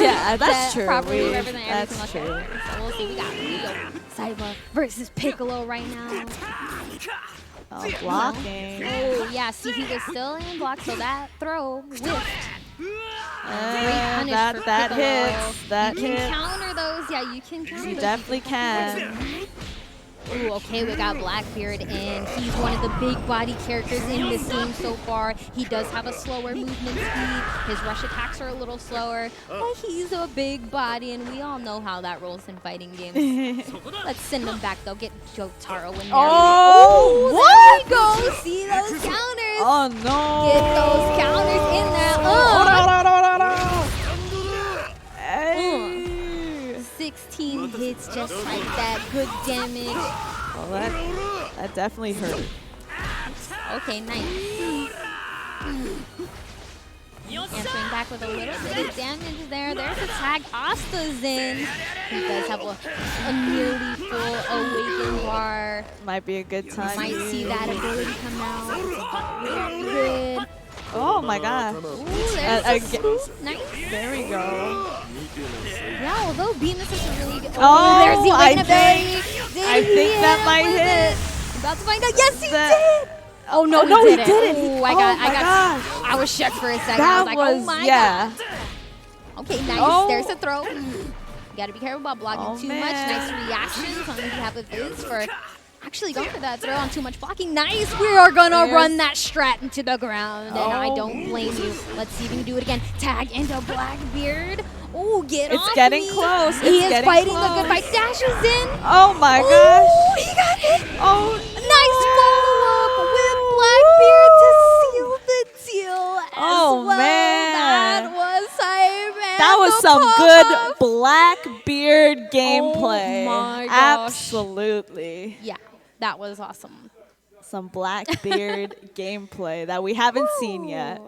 Yeah, that's to true. properly represent every That's single character. So we'll see. We got Rio, Saiba versus Piccolo right now. Oh, blocking. Oh, yeah. See, he was still in block, so that throw whiffed. That hits. That you can hits. counter those. Yeah, you can counter You those. definitely can. Ooh, okay, we got Blackbeard in. He's one of the big body characters in this game so far. He does have a slower movement speed. His rush attacks are a little slower, but he's a big body, and we all know how that rolls in fighting games. Let's send him back, though. Get Jotaro in there. Oh, there we go. See those counters. Oh, no. Get those counters in there. Hey. 16 hits just like that. Good damage. Well, that definitely hurt. Okay, nice. Answering back with a little bit of damage there. There's a tag. Asta's in. He does have a nearly full awaken bar. Might be a good time. Might see that ability come out. Very good. Oh my god. Ooh, there's a swoop. Nice. There we go. Yeah, although Bemis is really good. Oh, there's the awaken I ability. think that might hit. About to find out. Yes, he did. Oh no, he didn't. Ooh, I was shook for a second. I was like, oh my god. Okay, nice. There's a throw. You gotta be careful about blocking too much. Nice reactions on behalf of Viz for actually going for that throw on too much blocking. Nice. We are gonna run that strat into the ground, and I don't blame you. Let's see if we can do it again. Tag into Blackbeard. Oh, get off It's getting me. close. He It's is getting fighting close. a good fight. Dashes in. Oh my Ooh, gosh. he got hit. Oh, nice follow-up with Blackbeard to seal the deal as Oh, well. man. That was hype. And That was the some pop-up. good Blackbeard gameplay. Oh my gosh. Absolutely. Yeah, that was awesome. Some Blackbeard gameplay that we haven't seen yet.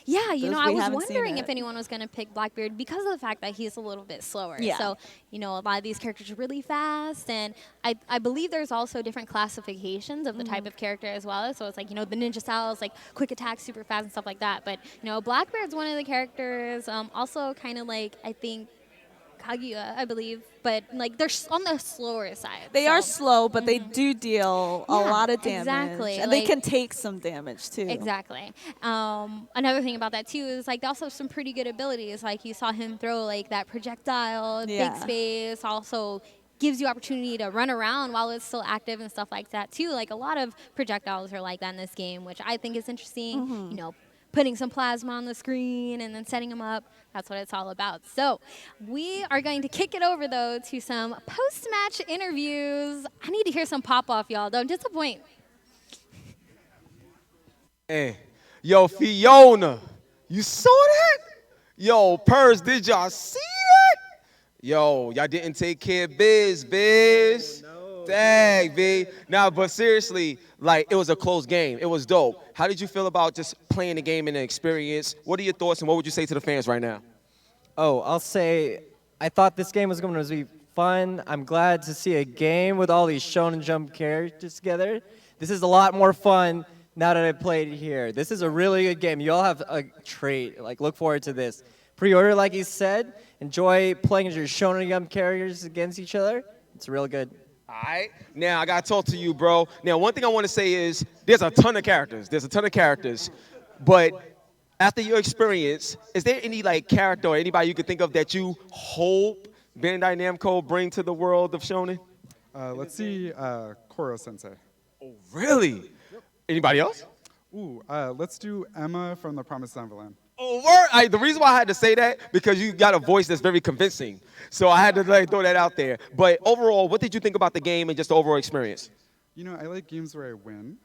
Yeah, you Those know, I we was haven't seen wondering yet. if anyone was going to pick Blackbeard because of the fact that he's a little bit slower. Yeah. So, you know, a lot of these characters are really fast, and I believe there's also different classifications of the type of character as well. So it's like, you know, the ninja styles, like quick attack, super fast, and stuff like that. But, you know, Blackbeard's one of the characters, also kind of like, I think, Kaguya, I believe, but like they're on the slower side. They are slow, but they do deal a Yeah, lot of damage. exactly. And Like- they can take some damage too. Exactly. Another thing about that too is like they also have some pretty good abilities. Like you saw him throw like that projectile, Yeah. big space, also gives you opportunity to run around while it's still active and stuff like that too. Like a lot of projectiles are like that in this game, which I think is interesting. You know, putting some plasma on the screen and then setting them up. That's what it's all about. So we are going to kick it over, though, to some post-match interviews. I need to hear some pop-off, y'all. Don't disappoint. Hey, yo, Fiona, you saw that? Yo, Purse, did y'all see that? Yo, y'all didn't take care of Biz. Dang, B. Nah, but seriously, like, it was a close game. It was dope. How did you feel about just playing the game and the experience? What are your thoughts, and what would you say to the fans right now? Oh, I'll say I thought this game was going to be fun. I'm glad to see a game with all these Shonen Jump characters together. This is a lot more fun now that I played here. This is a really good game. You all have a treat. Like, look forward to this. Pre-order, like he said. Enjoy playing as your Shonen Jump characters against each other. It's real good. All right. Now, I got to talk to you, bro. Now, one thing I want to say is there's a ton of characters. But after your experience, is there any, like, character or anybody you could think of that you hope Bandai Namco bring to the world of Shonen? Let's see Koro-sensei. Oh, really? Anybody else? Ooh, let's do Emma from The Promised Neverland. Oh, word. The reason why I had to say that, because you got a voice that's very convincing. So I had to throw that out there. But overall, what did you think about the game and just the overall experience? You know, I like games where I win.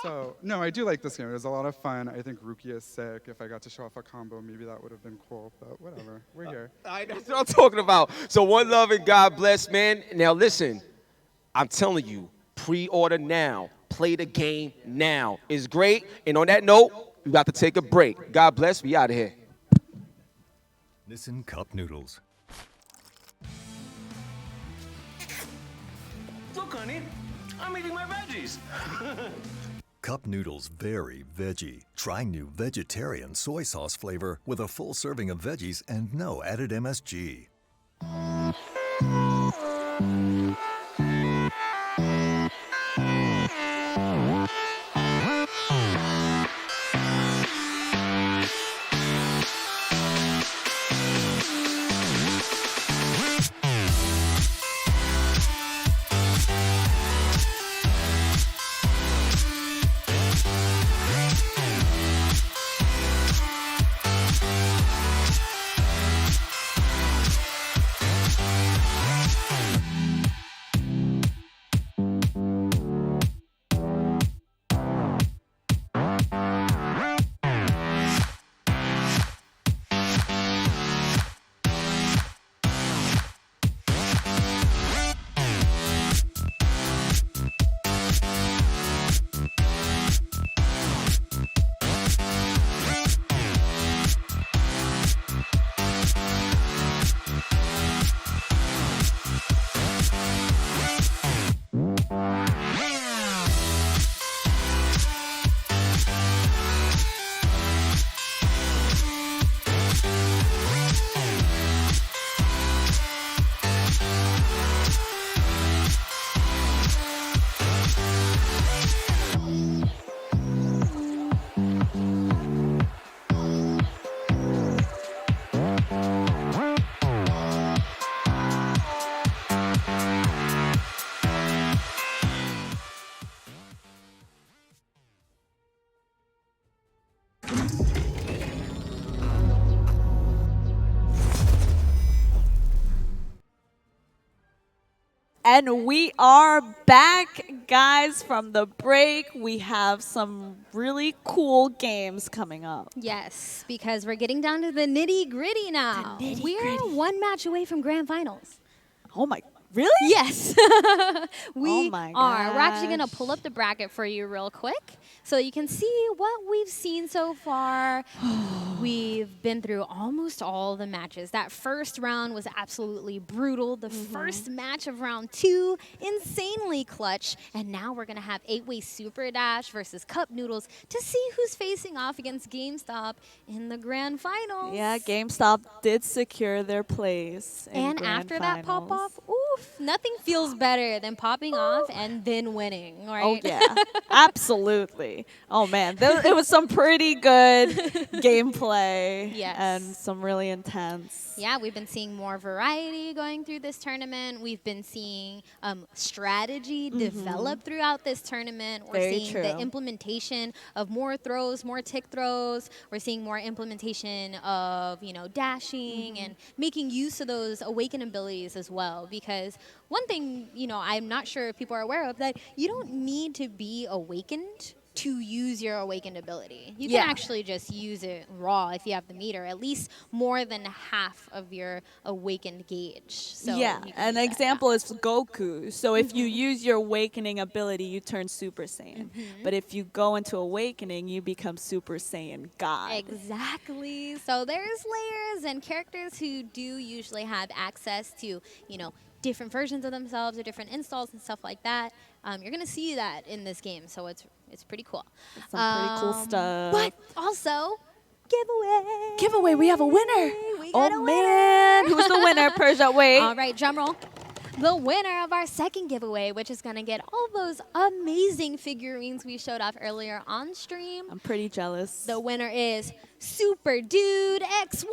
So, no, I do like this game. It was a lot of fun. I think Rukia is sick. If I got to show off a combo, maybe that would have been cool. But whatever, we're here. That's what I'm talking about. So one love and God bless, man. Now listen, I'm telling you, pre-order now. Play the game now. It's great. And on that note, we got to take a break. God bless. We out of here. Nissin Cup Noodles. Look, honey, I'm eating my veggies. Cup Noodles very veggie. Try new vegetarian soy sauce flavor with a full serving of veggies and no added MSG. And we are back, guys, from the break. We have some really cool games coming up. Yes, because we're getting down to the nitty gritty now. We are one match away from grand finals. Oh my, really? Yes. We my are. We're actually going gosh. to pull up the bracket for you real quick so you can see what we've seen so far. We've been through almost all the matches. That first round was absolutely brutal. The first match of round 2, insanely clutch. And now we're going to have 8-way Super Dash versus Cup Noodles to see who's facing off against Gamestop in the grand finals. Yeah, GameStop did secure their place. In And grand after that finals. pop-off, oof, nothing feels better than popping off and then winning, right? Oh, yeah. Absolutely. Oh, man. It was some pretty good gameplay. Yes. And some really intense. Yeah, we've been seeing more variety going through this tournament. We've been seeing strategy develop throughout this tournament. We're Very seeing true. the implementation of more throws, more tick throws. We're seeing more implementation of, dashing and making use of those awaken abilities as well. Because one thing, I'm not sure if people are aware of, that you don't need to be awakened to use your awakened ability. You can actually just use it raw if you have the meter, at least more than half of your awakened gauge. So yeah, you can an use that. example is Goku. So if you use your awakening ability, you turn Super Saiyan. But if you go into awakening, you become Super Saiyan God. Exactly. So there's layers and characters who do usually have access to, different versions of themselves or different installs and stuff like that. You're going to see that in this game, so it's pretty cool. Some pretty cool stuff. But also, giveaway. Giveaway, we have a winner. We got a man. Who's the winner, Persia? Wait. All right, drum roll. The winner of our second giveaway, which is going to get all those amazing figurines we showed off earlier on stream. I'm pretty jealous. The winner is Super Dude X1.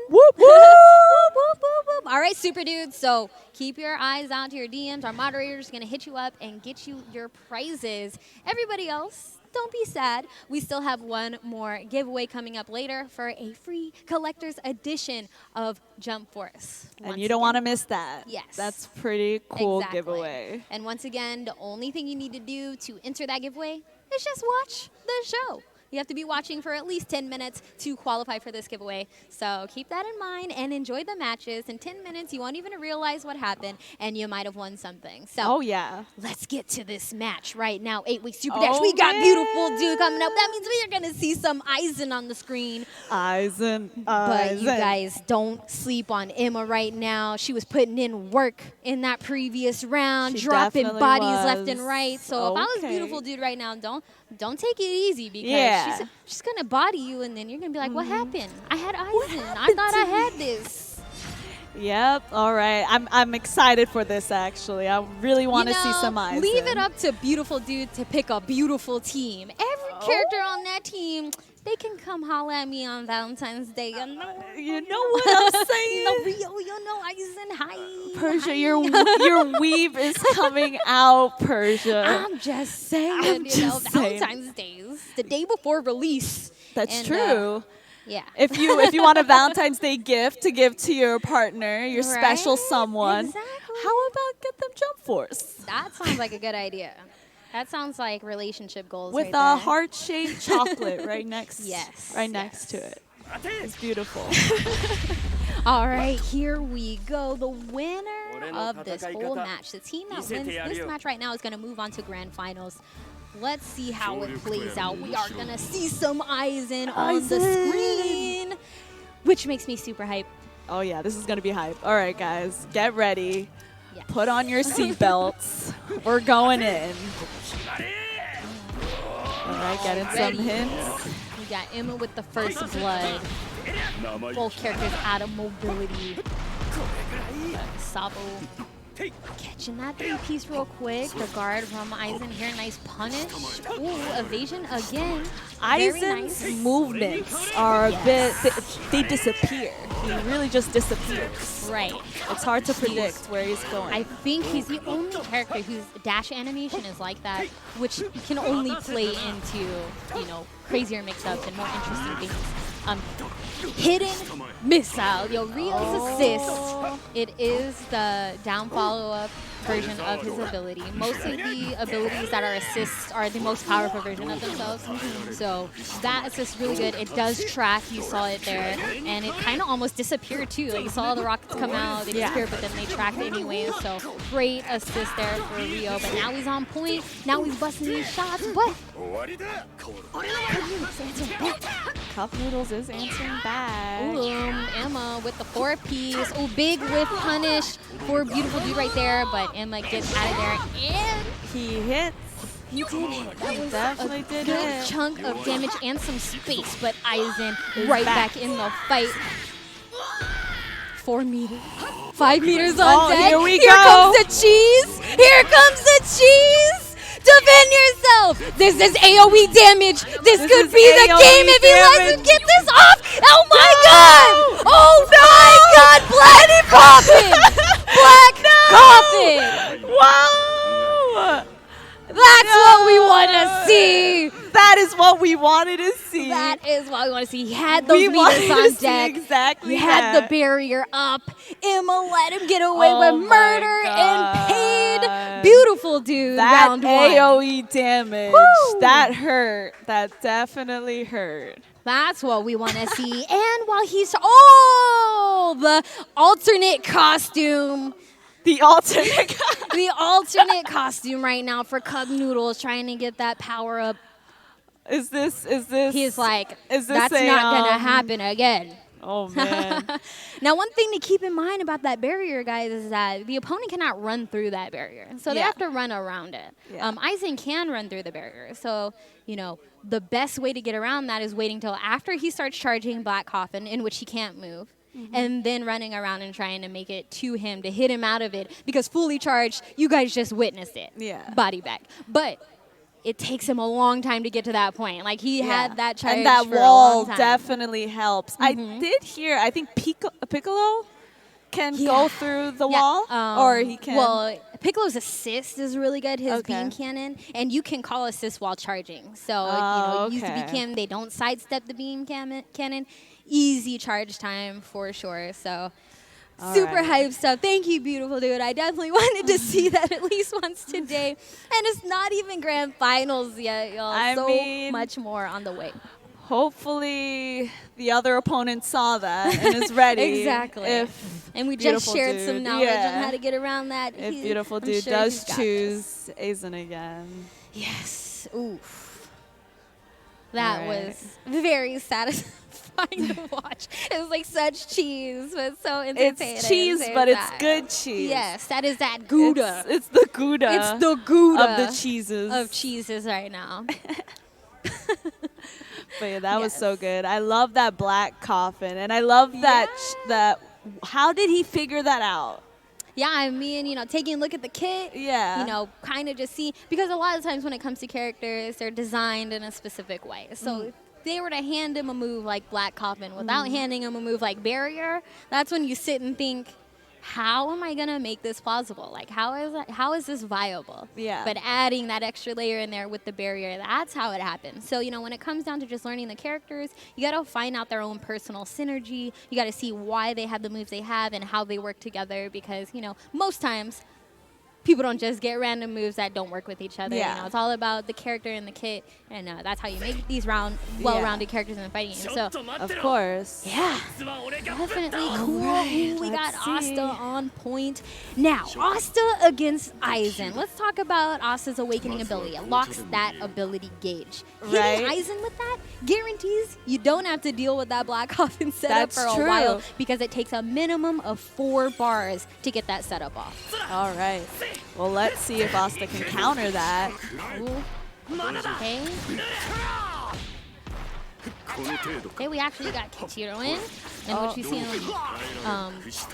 Whoop, whoop. Whoop, whoop, whoop. All right, Super Dude. So keep your eyes out to your DMs. Our moderator is going to hit you up and get you your prizes. Everybody else, don't be sad. We still have one more giveaway coming up later for a free collector's edition of Jump Force. And you don't want to miss that. Yes. That's pretty cool Exactly. giveaway. And once again, the only thing you need to do to enter that giveaway is just watch the show. You have to be watching for at least 10 minutes to qualify for this giveaway. So keep that in mind and enjoy the matches. In 10 minutes, you won't even realize what happened, and you might have won something. So Oh, yeah. let's get to this match right now. 8-week Super Dash. We got beautiful dude coming up. That means we are going to see some Aizen on the screen. Aizen. But you guys don't sleep on Emma right now. She was putting in work in that previous round, She dropping definitely bodies left was. and right. So if I was Okay. beautiful dude right now, don't take it easy, because Yeah. she's gonna body you, and then you're gonna be like, what happened? I had Aizen. I thought I had this. Yep. All right. I'm excited for this, actually. I really want to see some Aizen. Leave it up to beautiful dude to pick a beautiful team. Every character on that team, they can come holler at me on Valentine's Day. You know what I'm saying? Rio, Aizen, hi. Persia, your weave is coming out, Persia. I'm just saying, Valentine's Day is the day before release. That's And, true. Yeah. If you want a Valentine's Day gift to give to your partner, your special Right? someone, Exactly. how about get them Jump Force? That sounds like a good idea. That sounds like relationship goals With right a there. heart-shaped chocolate right next next to it. It's beautiful. All right, here we go. The winner of this whole match, the team that wins this match right now, is going to move on to grand finals. Let's see how it plays out. We are going to see some Aizen on the screen, which makes me super hyped. Oh yeah, this is gonna be hype. All right, guys, get ready. Put on your seatbelts. We're going in. All right, getting some hints. We got Emma with the first blood. Both characters out of mobility. Sabo catching that 3-piece real quick. The guard from Aizen here, nice punish. Ooh, evasion again. Very Aizen's nice. movements are a bit, they disappear. He really just disappears. Right. It's hard to predict where he's going. I think he's the only character whose dash animation is like that, which can only play into, crazier mix-ups and more interesting things. Hidden missile. Yo, Rio's assist. It is the down follow-up version of his ability. Most of the abilities that are assists are the most powerful version of themselves. So that assist is really good. It does track. You saw it there. And it kind of almost disappeared too. Like you saw the rockets come out, they disappeared, but then they tracked anyway. So great assist there for Rio. But now he's on point. Now he's busting these shots. But Cup Noodles is answering back. Ooh, Emma with the 4-piece. Oh, big whiff punish for Beautiful Dude right there. But Emma gets out of there. And he hits. He did hit. That was definitely a did good hit. chunk of damage and some space. But Aizen right back in the fight. 4 meters. 5 meters on deck. Here we Here go. comes the cheese. Here comes the cheese. Defend yourself. This is AoE damage. This could be the AoE game if he lets him get this off. Oh my god. Oh my god. Black coffin. Black coffin. Wow. That's what we want to see. That is what we wanted to see. That is what we want to see. He had those meters on deck. Exactly. He had the barrier up. Emma let him get away with murder and paid. Beautiful dude. That round 1. AoE damage. Woo. That hurt. That definitely hurt. That's what we want to see. And while he's the alternate costume. The alternate the alternate costume right now for Cup Noodles, trying to get that power up. Is this He's like, is this that's not gonna happen again. Oh man. Now, one thing to keep in mind about that barrier, guys, is that the opponent cannot run through that barrier. So they Yeah. have to run around it. Yeah. Aizen can run through the barrier. So, the best way to get around that is waiting till after he starts charging Black Coffin, in which he can't move. And then running around and trying to make it to him to hit him out of it. Because fully charged, you guys just witnessed it. Yeah. Body bag. But it takes him a long time to get to that point. Like, he had that charge and that for a wall long time. definitely helps. I did hear. I think Piccolo can go through the wall, or he can. Well, Piccolo's assist is really good. His beam cannon, and you can call assist while charging. So use the beam cannon. They don't sidestep the beam cannon. Easy charge time for sure. So. Super hype stuff. Thank you, beautiful dude. I definitely wanted to see that at least once today. And it's not even grand finals yet, y'all. So much more on the way. Hopefully the other opponent saw that and is ready. Exactly. And we just shared some knowledge on how to get around that. If beautiful dude does choose Aizen again. Yes. Oof. That was very satisfying to watch. It was like such cheese, but so entertaining. It's cheese, but it's good cheese. Yes, that is that Gouda. It's the Gouda. It's the Gouda of the cheeses. Of cheeses right now. But yeah, that was so good. I love that Black Coffin, and I love that. That how did he figure that out? Yeah, I mean, taking a look at the kit, kind of just see, because a lot of times when it comes to characters, they're designed in a specific way. So if they were to hand him a move like Black Coffin without handing him a move like Barrier, that's when you sit and think, how am I going to make this plausible? Like, how is this viable? Yeah. But adding that extra layer in there with the barrier, that's how it happens. So, when it comes down to just learning the characters, you got to find out their own personal synergy. You got to see why they have the moves they have and how they work together because, most times people don't just get random moves that don't work with each other. Yeah. It's all about the character and the kit, and that's how you make these well-rounded characters in the fighting game. So, of course. Yeah. Definitely cool. Ooh, we got Asta on point. Now, Asta against Aizen. Let's talk about Asta's awakening ability. It locks that ability gauge. Hitting Aizen with that guarantees you don't have to deal with that Black Coffin setup for a while because it takes a minimum of 4 bars to get that setup off. All right. Well, let's see if Asta can counter that. Okay. Okay, we actually got Kichiro in which we see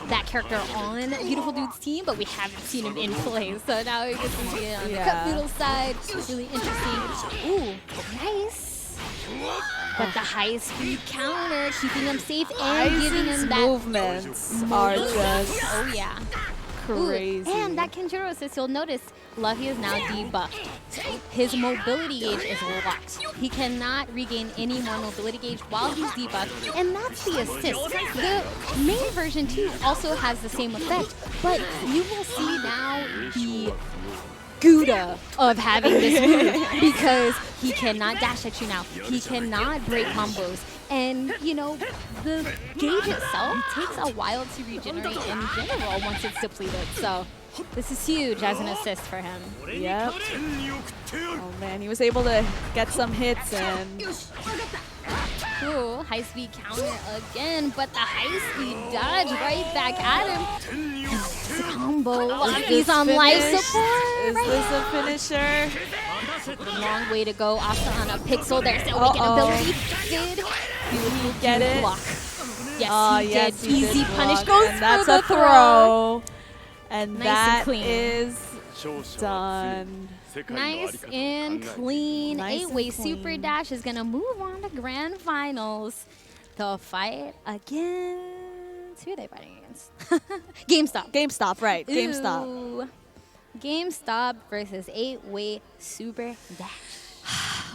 that character on Beautiful Dude's team, but we haven't seen him in play. So now we get to see it on the Cup Noodle side. Really interesting. Ooh, nice. But the high-speed counter, keeping him safe and giving him that movements are just crazy. Ooh, and that Kenjiro assist, you'll notice Luffy is now debuffed. His mobility gauge is locked. He cannot regain any more mobility gauge while he's debuffed, and that's the assist. The main version too also has the same effect, but you will see now the Gouda of having this move because he cannot dash at you now. He cannot break combos. And, you know, the gauge itself takes a while to regenerate in general once it's depleted. So this is huge as an assist for him. Yep. Oh man, he was able to get some hits and... Ooh, high-speed counter again, but the high-speed dodge right back at him. It's a combo. Luffy's on life support. Is this a finisher? Long way to go. Also on a pixel. There's the weaken ability. Did you get it? Block. Yes, he yes, did. he Easy did punish block. goes And that's for a the throw. And Nice that and clean. is done. Nice and clean. Nice and 8-way clean. Super Dash is going to move on to Grand Finals to fight against... Who are they fighting against? GameStop. GameStop, right. GameStop. Ooh. GameStop versus 8-way Super Dash.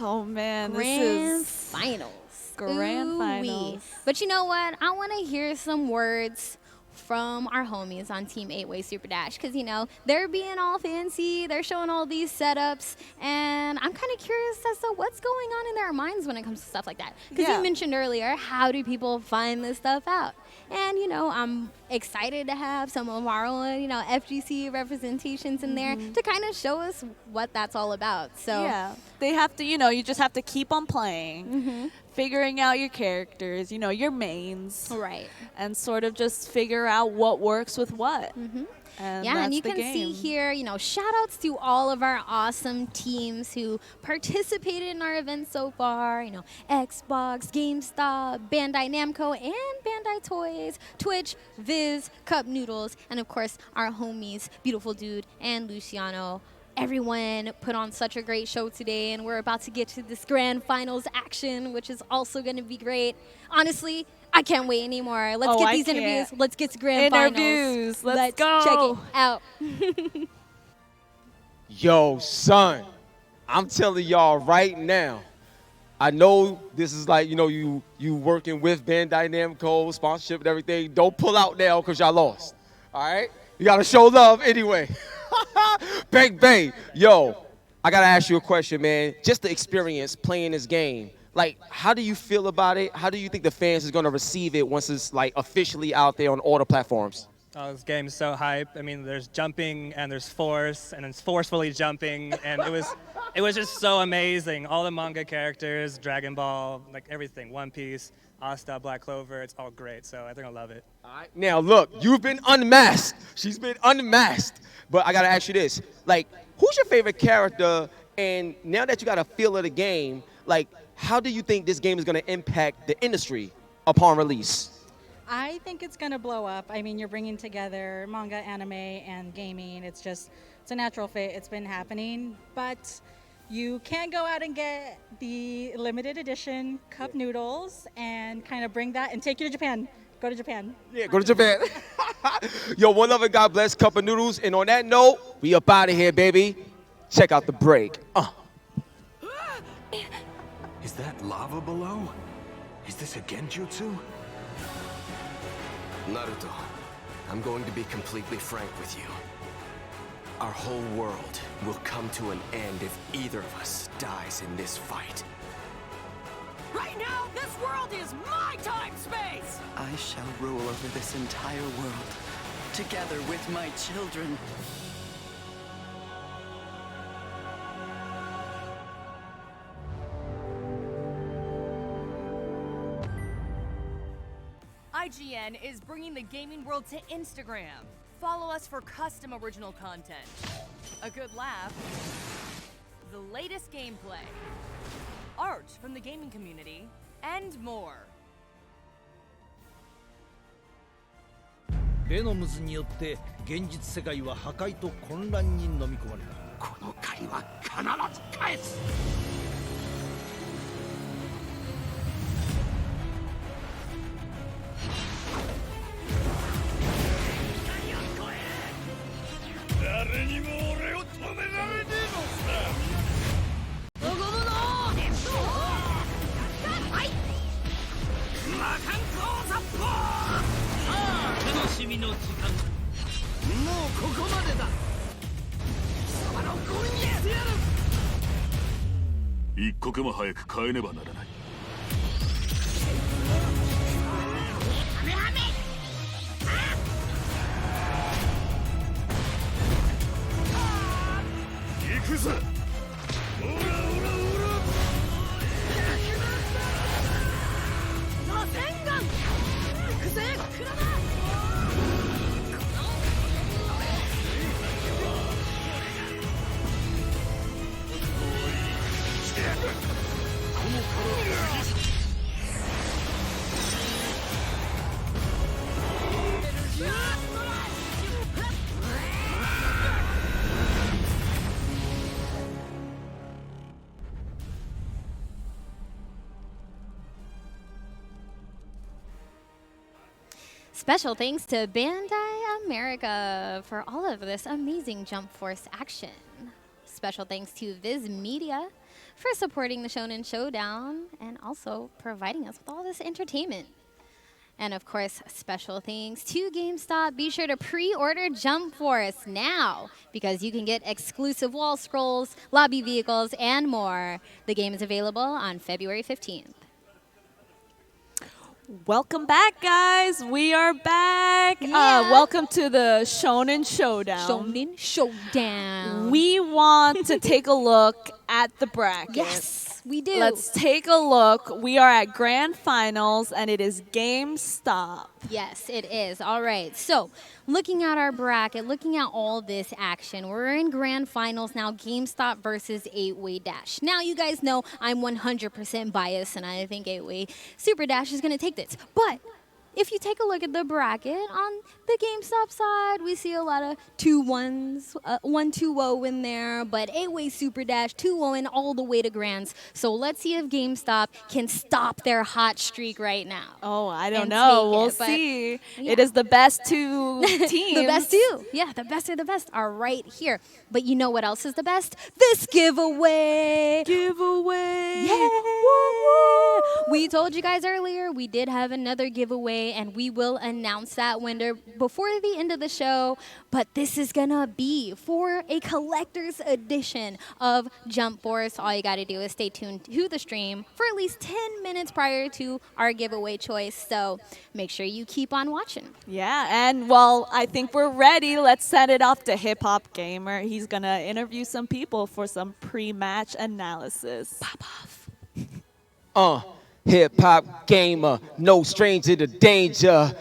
Oh man, Grand this is Finals. Grand Ooh-wee. Finals. But you know what? I want to hear some words from our homies on Team 8-Way Super Dash, because, you know, they're being all fancy, they're showing all these setups, and I'm kind of curious as to what's going on in their minds when it comes to stuff like that. Because you mentioned earlier, how do people find this stuff out? And, you know, I'm excited to have some of our own, you know, FGC representations in there to kind of show us what that's all about. So yeah, they have to, you know, you just have to keep on playing, figuring out your characters, you know, your mains. Right. And sort of just figure out what works with what. And yeah, and that's you the can see game. here, you know, shout outs to all of our awesome teams who participated in our event so far. You know, Xbox, GameStop, Bandai Namco, and Bandai Toys, Twitch, Viz, Cup Noodles, and of course our homies, Beautiful Dude and Luciano. Everyone put on such a great show today, and we're about to get to this grand finals action, which is also going to be great. Honestly, I can't wait anymore. Let's get these interviews. Let's get to grand Interviews. finals. Let's go. Check it out. Yo, son, I'm telling y'all right now, I know this is like, you know, you working with Bandai Namco, sponsorship and everything. Don't pull out now because y'all lost, all right? You got to show love anyway. Bang, bang. Yo, I got to ask you a question, man. Just the experience playing this game. Like, how do you feel about it? How do you think the fans is going to receive it once it's, like, officially out there on all the platforms? Oh, this game is so hype. I mean, there's jumping and there's force, and it's forcefully jumping, and it was just so amazing. All the manga characters, Dragon Ball, like everything, One Piece, Asta, Black Clover, it's all great. So I think I'll love it. All right. Now, look, you've been unmasked. She's been unmasked. But I got to ask you this. Like, who's your favorite character? And now that you got a feel of the game, like, how do you think this game is going to impact the industry upon release? I think it's going to blow up. I mean, you're bringing together manga, anime, and gaming. It's a natural fit. It's been happening. But you can go out and get the limited edition Cup Noodles and kind of bring that and take you to Japan. Go to Japan. Yeah, go to Japan. Yo, one love and God bless, Cup of Noodles. And on that note, we up out of here, baby. Check out the break. Is that lava below? Is this a genjutsu? Naruto, I'm going to be completely frank with you. Our whole world will come to an end if either of us dies in this fight. Right now, this world is my time-space! I shall rule over this entire world, together with my children. IGN is bringing the gaming world to Instagram. Follow us for custom original content, a good laugh, the latest gameplay, art from the gaming community, and more. ベノムズによって現実世界は破壊と混乱に飲み込まれた。この借りは必ず返す。誰にも俺を止められない。しみの時間もうここまでだ貴様のゴミにしてやる一刻も早く変えねばならない行くぞオラオラオラ螺旋岩行くぜクラマSpecial thanks to Bandai America for all of this amazing Jump Force action. Special thanks to Viz Media for supporting the Shonen Showdown and also providing us with all this entertainment. And of course, special thanks to GameStop. Be sure to pre-order Jump Force now because you can get exclusive wall scrolls, lobby vehicles, and more. The game is available on February 15th. Welcome back, guys. We are back. Welcome to the Shonen Showdown. Shonen Showdown. We want to take a look at the bracket. Yes, we do. Let's take a look. We are at grand finals, and it is Gamestop. Yes, it is. All right. So, looking at our bracket, looking at all this action, we're in grand finals now, GameStop versus 8-Way Dash. Now, you guys know I'm 100% biased, and I think 8-Way Super Dash is going to take this. But if you take a look at the bracket, on the GameStop side, we see a lot of 2-1s, 1-2-0 in there, but 8-Way Super Dash, 2-0 all the way to grands. So let's see if GameStop can stop their hot streak right now. Oh, I don't know. We'll see. Yeah. It is the best two teams. The best two. Yeah, the best of the best are right here. But you know what else is the best? This giveaway. Yeah. We told you guys earlier we did have another giveaway, and we will announce that winner before the end of the show. But this is going to be for a collector's edition of Jump Force. All you got to do is stay tuned to the stream for at least 10 minutes prior to our giveaway choice. So make sure you keep on watching. Yeah, and well, I think we're ready. Let's send it off to Hip Hop Gamer. He's going to interview some people for some pre-match analysis. Pop off. Hip Hop Gamer, no stranger to danger.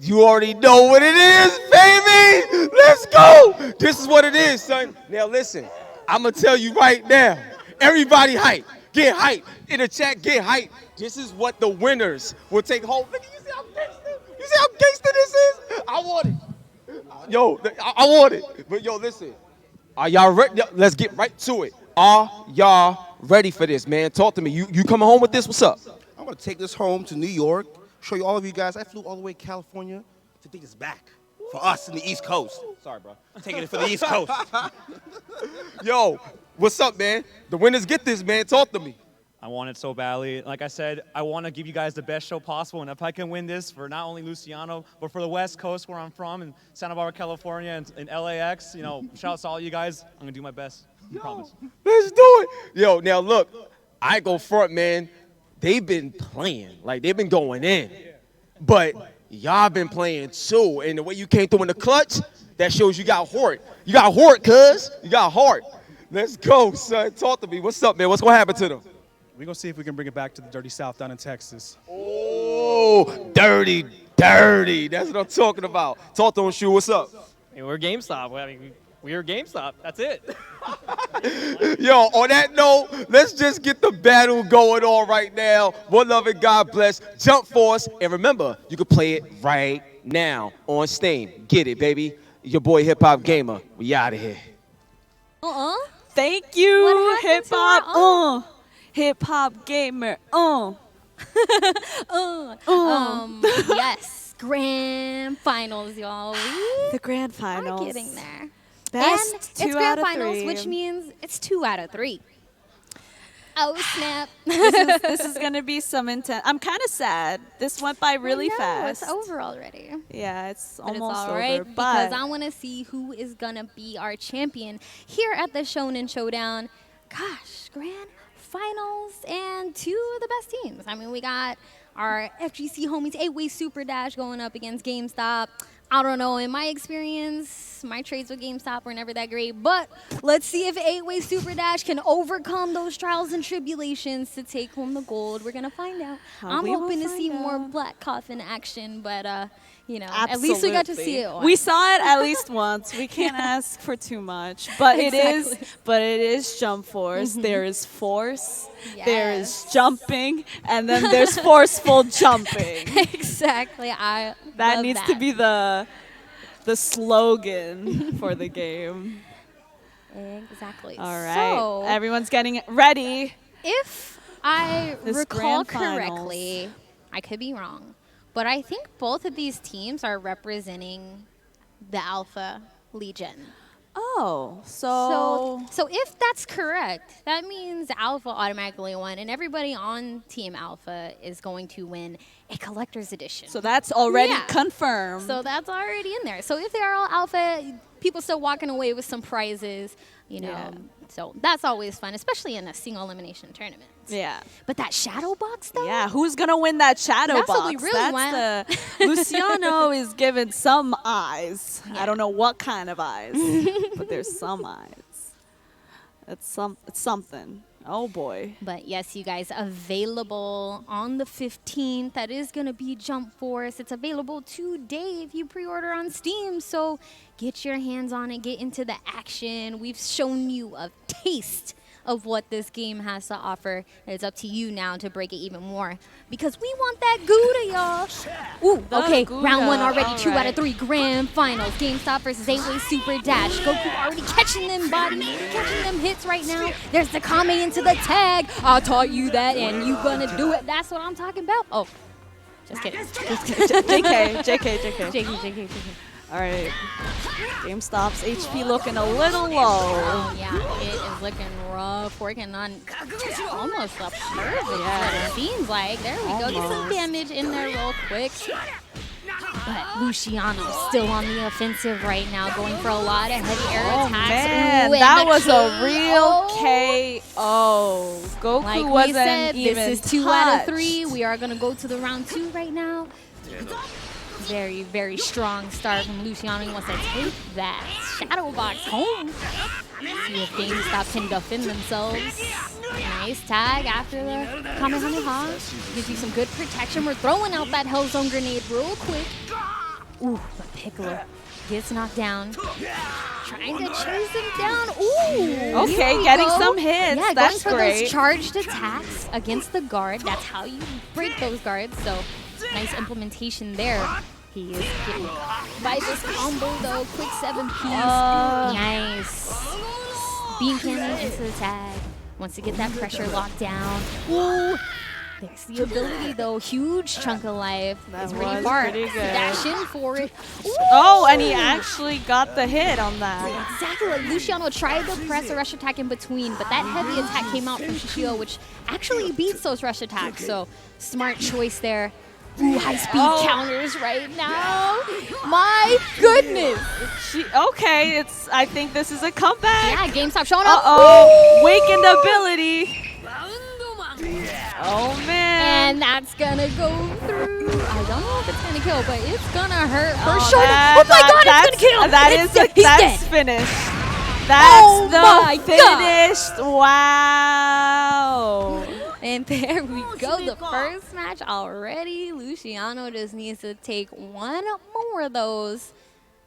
You already know what it is, baby. Let's go. This is what it is, son. Now listen, I'm gonna tell you right now. Everybody hype. Get hype. In the chat, get hype. This is what the winners will take home. Look, you see how gangster? You see how gangster this is? I want it. Yo, I want it. But yo, listen. Are y'all ready? Let's get right to it. Are y'all ready for this, man? Talk to me. You coming home with this? What's up? I'm gonna take this home to New York, show you all of you guys. I flew all the way to California to take this back for us in the East Coast. Sorry, bro. I'm taking it for the East Coast. Yo, what's up, man? The winners get this, man. Talk to me. I want it so badly. Like I said, I want to give you guys the best show possible, and if I can win this for not only Luciano, but for the West Coast where I'm from, in Santa Barbara, California, and in LAX, you know, shout out to all you guys. I'm gonna do my best. I promise. Let's do it. Yo, now look, I go front, man. They've been playing, like they've been going in, but y'all been playing too. And the way you came through in the clutch, that shows you got heart. You got heart, cuz. You got heart. Let's go, son. Talk to me. What's up, man? What's gonna happen to them? We're going to see if we can bring it back to the Dirty South down in Texas. Oh, dirty, dirty. That's what I'm talking about. Talk to him, Shu. What's up? Hey, we're GameStop. I mean, we're GameStop. That's it. Yo, on that note, let's just get the battle going on right now. One love and God bless. Jump Force. And remember, you can play it right now on Steam. Get it, baby. Your boy Hip Hop Gamer. We out of here. Thank you, Hip Hop. Hip Hop Gamer. Yes, grand finals, y'all. The grand finals. We're getting there. Best and two it's grand out of finals, three. which means it's 2 out of 3. Oh, snap. This is going to be some intense. I'm kind of sad. This went by really fast. It's over already. Yeah, it's But almost it's all right over. because But I want to see who is going to be our champion here at the Shonen Showdown. Gosh, grand finals and two of the best teams. I mean, we got our FGC homies 8-way Super Dash going up against Gamestop. I don't know, in my experience, my trades with GameStop were never that great, but let's see if 8-way Super Dash can overcome those trials and tribulations to take home the gold. We're going to find out. I'm we will hoping to find see more out. Black Coffin action, but, you know, at least we got to see it once. We saw it at least once. We can't ask for too much, but it is Jump Force. There is force. There is jumping, and then there's forceful jumping. Exactly. That love needs that. to be the slogan for the game. Exactly. All right. So, Everyone's getting ready. if I This recall grand finals. correctly, I could be wrong, but I think both of these teams are representing the Alpha Legion. Oh, So if that's correct, that means Alpha automatically won, and everybody on Team Alpha is going to win a collector's edition. So that's already Yeah. confirmed. So that's already in there. So if they are all Alpha, people still walking away with some prizes, you know. Yeah. So that's always fun, especially in a single elimination tournament. Yeah. But that shadow box, though? Yeah, who's going to win that shadow That's box? what we really want. Luciano is given some eyes. I don't know what kind of eyes, but there's some eyes. It's something. Oh, boy. But yes, you guys, available on the 15th. That is going to be Jump Force. It's available today if you pre-order on Steam. So get your hands on it. Get into the action. We've shown you a taste of what this game has to offer. It's up to you now to break it even more because we want that Gouda, y'all. Ooh, okay, round one already. All 2 out right. of 3 grand finals. GameStop versus 8-way Super Dash. Goku already catching them bodies, catching them hits right now. There's the Kame into the tag. I taught you that and you gonna do it. That's what I'm talking about. Oh, just kidding. JK. All right. GameStop's HP looking a little low. Oh, yeah, it is looking rough. Working on almost a perfect what it seems like. There we go. Get some damage in there real quick. But Luciano's still on the offensive right now, going for a lot of heavy air attacks. Man, Ooh, and that the was a real KO. KO. Goku Like we wasn't said, even this is 2 out of touched. 3. We are going to go to the round 2 right now. Very, very strong start from Luciano. He wants to take that shadow box home. See if GameStop can defend themselves. Nice tag after the Kamehameha. Gives you some good protection. We're throwing out that Hellzone grenade real quick. Ooh, but Piccolo gets knocked down. Trying to chase him down. Ooh. Okay, here we getting go. some hits. Yeah, That's going for great. those charged attacks against the guard. That's how you break those guards. So nice implementation there. He is getting caught by this combo though. Quick 7-piece. Nice. Beam cannon into the tag. Wants to get that pressure locked down. Ooh. There's the ability though. Huge chunk of life. It's pretty was far. pretty good. Dash in for it. Ooh. Oh, and he actually got the hit on that. Exactly. Like Luciano tried to press a rush attack in between, but that heavy attack came out from Shishio, which actually beats those rush attacks. So smart choice there. Ooh, high-speed counters right now. My goodness. Okay, I think this is a comeback. Yeah, GameStop showing up. Uh-oh, weakened ability. Oh, man. And that's gonna go through. I don't know if it's gonna kill, but it's gonna hurt for Oh, sure. Oh my god, it's gonna kill. He's That's dead. finished. That's Oh my the finished. Wow. And there we go. The first match already. Luciano just needs to take one more of those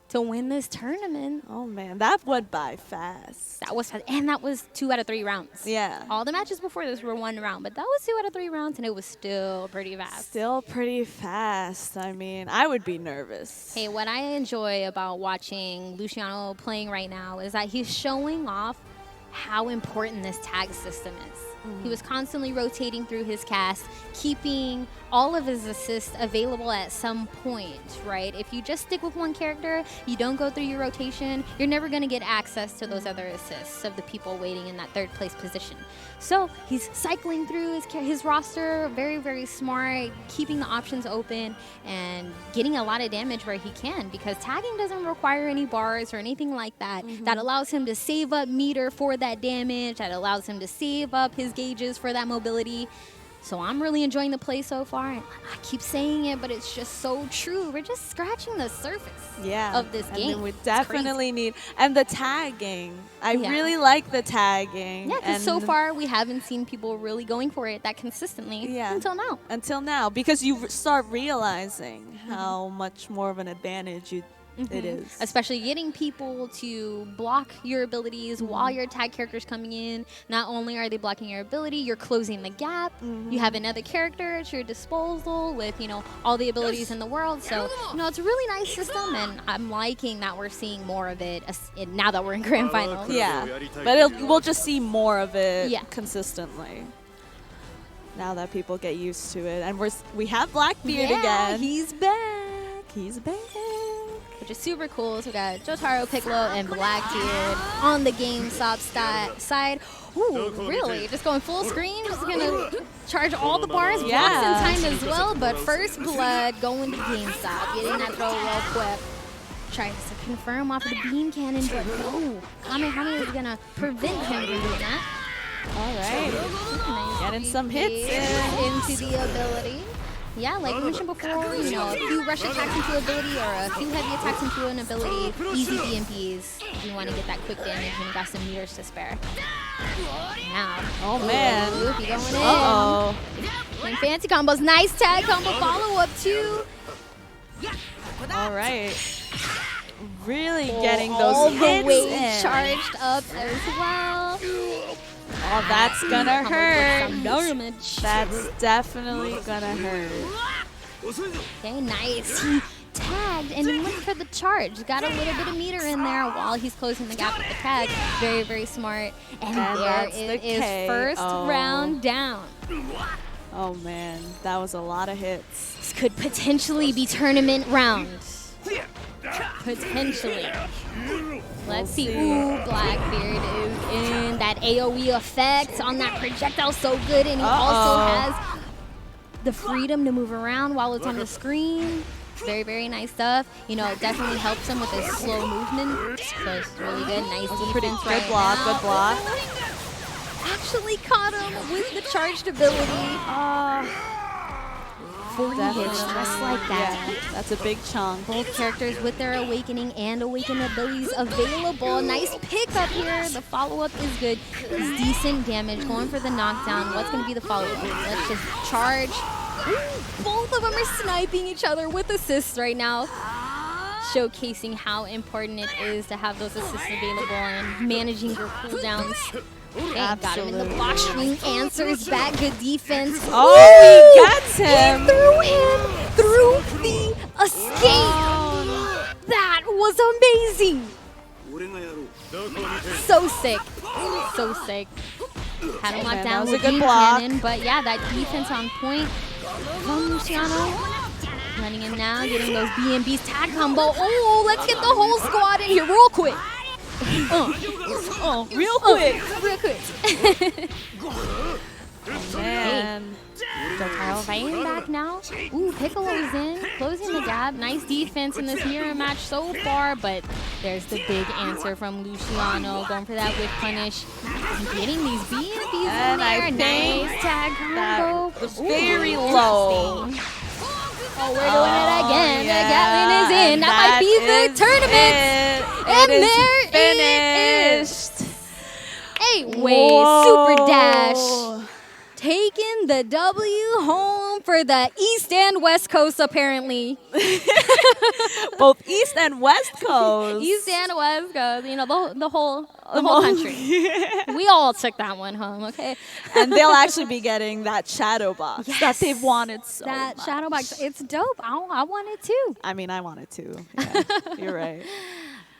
to win this tournament. Oh, man. That went by fast. That was fast. And that was 2 out of 3 rounds. Yeah. All the matches before this were 1 round, but that was 2 out of 3 rounds, and it was still pretty fast. Still pretty fast. I mean, I would be nervous. Hey, what I enjoy about watching Luciano playing right now is that he's showing off how important this tag system is. He was constantly rotating through his cast, keeping all of his assists available at some point, right? If you just stick with one character, you don't go through your rotation, you're never going to get access to those other assists of the people waiting in that third place position. So he's cycling through his roster, very, very smart, keeping the options open and getting a lot of damage where he can, because tagging doesn't require any bars or anything like that. That allows him to save up meter for that damage, that allows him to save up his gauges for that mobility. So I'm really enjoying the play so far. And I keep saying it, but it's just so true. We're just scratching the surface of this game. And we definitely need, and the tagging. I really like the tagging. Yeah, because so far we haven't seen people really going for it that consistently until now. Until now, because you start realizing how much more of an advantage it is. Especially getting people to block your abilities while your tag character's coming in. Not only are they blocking your ability, you're closing the gap. You have another character at your disposal with, you know, all the abilities in the world. So, you know, it's a really nice system, and I'm liking that we're seeing more of it now that we're in Grand Finals. Yeah, but we'll just see more of it consistently. Now that people get used to it. And we have Blackbeard again. He's back. He's back. Which is super cool. So we got Jotaro, Piccolo, and Blackbeard on the Gamestop side. Ooh, really? Just going full screen? Just gonna charge all the bars, blocks in time as well. But First Blood going to GameStop, getting that throw real quick. Tries to confirm off of the beam cannon, but no. Kamehameha is gonna prevent him from doing that. All right. Getting some hits into the ability. Yeah, like we mentioned before, you know, a few rush attacks into ability or a few heavy attacks into an ability, easy BMPs. You want to get that quick damage and you got some meters to spare. Now. Oh, man. Loopy going in. And fancy combos. Nice tag combo follow-up, too. All right. Really getting those all hits the way in. Charged up as well. Oh, that's gonna hurt. Damage. That's definitely gonna hurt. Okay, nice. He tagged and then went for the charge. Got a little bit of meter in there while he's closing the gap with the tag. Very, very smart. And there it is. First round down. Oh, man. That was a lot of hits. This could potentially be tournament round. Potentially. Let's see. Ooh, Blackbeard is in. That AoE effect on that projectile so good, and he also has the freedom to move around while it's on the screen. Very, very nice stuff. You know, it definitely helps him with his slow movement. So it's really good. Nice defense good block, good block. Actually caught him with the charged ability. 40 hits just like that. Yeah, that's a big chunk. Both characters with their awakening and awaken abilities available. Nice pickup here. The follow-up is good. It's decent damage. Going for the knockdown. What's going to be the follow-up? Let's just charge. Ooh, both of them are sniping each other with assists right now. Showcasing how important it is to have those assists available and managing your cooldowns. Okay, got him in the block string, answers back, good defense. Oh, he gets him. He threw him through the escape. That was amazing. So sick. So sick. Had him locked down with beam cannon, but yeah, that defense on point from Luciano. Running in now, getting those BMBs tag combo. Oh, let's get the whole squad in here real quick. Real quick. Real quick. Man. Jotaro fighting back now. Ooh, Piccolo's in, closing the gap. Nice defense in this mirror match so far, but there's the big answer from Luciano. Going for that whip punish. And getting these BMBs in there. Nice tag combo. That was very low. Oh, we're doing it again. The Gatlin is in. That might be the tournament. And there it is. Hey, Super Dash. Taking the W home for the East and West Coast, apparently. Both East and West Coast. East and West Coast. You know, the whole country. We all took that one home, okay? And they'll actually be getting that shadow box that they've wanted so much. That shadow box, it's dope. I want it too. I mean, I want it too. Yeah, you're right.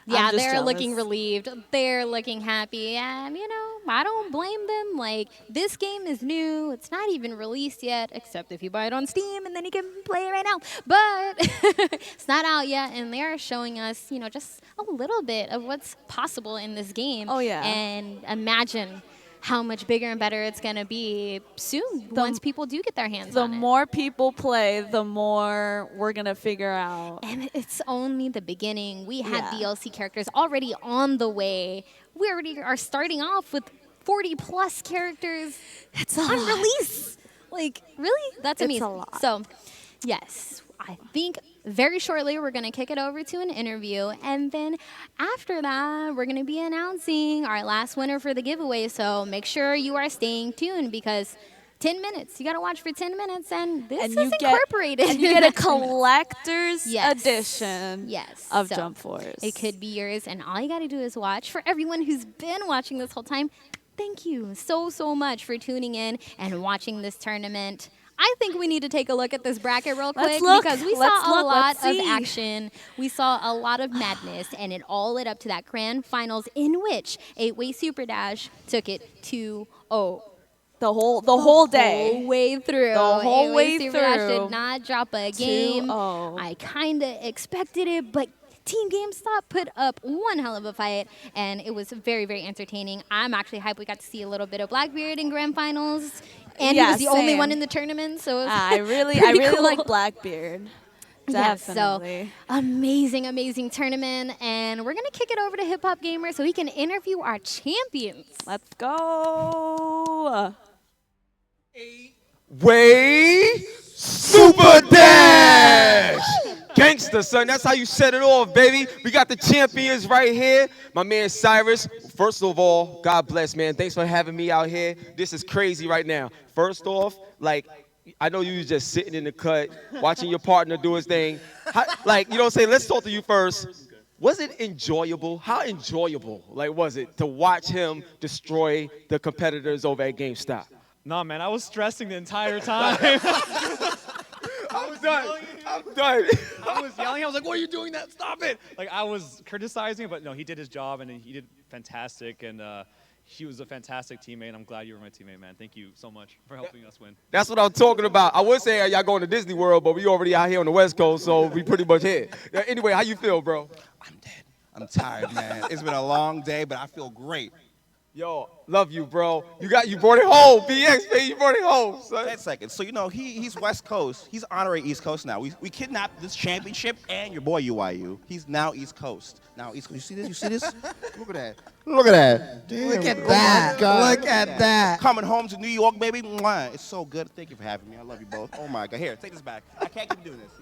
Yeah, they're looking relieved. They're looking happy. And, you know, I don't blame them. Like, this game is new. It's not even released yet, except if you buy it on Steam, and then you can play it right now. But it's not out yet, and they are showing us, you know, just a little bit of what's possible in this game. Oh, yeah. And imagine how much bigger and better it's going to be soon once people do get their hands on it. The more people play, the more we're going to figure out. And it's only the beginning. We have DLC characters already on the way. We already are starting off with 40-plus characters on release. Like, really? That's amazing. It's a lot. So, yes, I think very shortly we're going to kick it over to an interview. And then after that, we're going to be announcing our last winner for the giveaway. So make sure you are staying tuned because 10 minutes. You got to watch for 10 minutes, and this is incorporated. And you get a collector's edition of So Jump Force. It could be yours, and all you got to do is watch. For everyone who's been watching this whole time, thank you so much for tuning in and watching this tournament. I think we need to take a look at this bracket real quick because we saw a lot of action. We saw a lot of madness, and it all led up to that grand finals in which 8-Way Super Dash took it 2-0. The whole day. The whole way through. The whole way Super Dash through. did not drop a game. 2-0. I kind of expected it, but Team GameStop put up one hell of a fight, and it was very, very entertaining. I'm actually hyped we got to see a little bit of Blackbeard in grand finals, and he was the only one in the tournament, so it was I really cool. like Blackbeard. Definitely. Yes, so amazing, amazing tournament, and we're gonna kick it over to Hip Hop Gamer so he can interview our champions. Let's go. Way Super Dash! Gangster, son. That's how you set it off, baby. We got the champions right here. My man Cyrus. First of all, God bless, man. Thanks for having me out here. This is crazy right now. First off, like, I know you was just sitting in the cut, watching your partner do his thing. Like, you know what I'm saying? Let's talk to you first. Was it enjoyable? How enjoyable, like, was it to watch him destroy the competitors over at GameStop? Nah, man, I was stressing the entire time. I'm done. I was yelling. I was like, "Why are you doing that? Stop it!" Like, I was criticizing, but no, he did his job, and he did fantastic, and he was a fantastic teammate. And I'm glad you were my teammate, man. Thank you so much for helping us win. That's what I'm talking about. I would say y'all going to Disney World, but we already out here on the West Coast, so we pretty much here. Anyway, how you feel, bro? I'm tired, man. It's been a long day, but I feel great. Yo, love you, bro. You brought it home, BX, man. You brought it home, son. 10 seconds. So, you know, he's West Coast. He's honoring East Coast now. We kidnapped this championship and your boy UIU. He's now East Coast. Now East Coast. You see this? You see this? Look at that. Look at that. Damn. Look at that. Look at that. Coming home to New York, baby. Mwah. It's so good. Thank you for having me. I love you both. Oh, my God. Here, take this back. I can't keep doing this.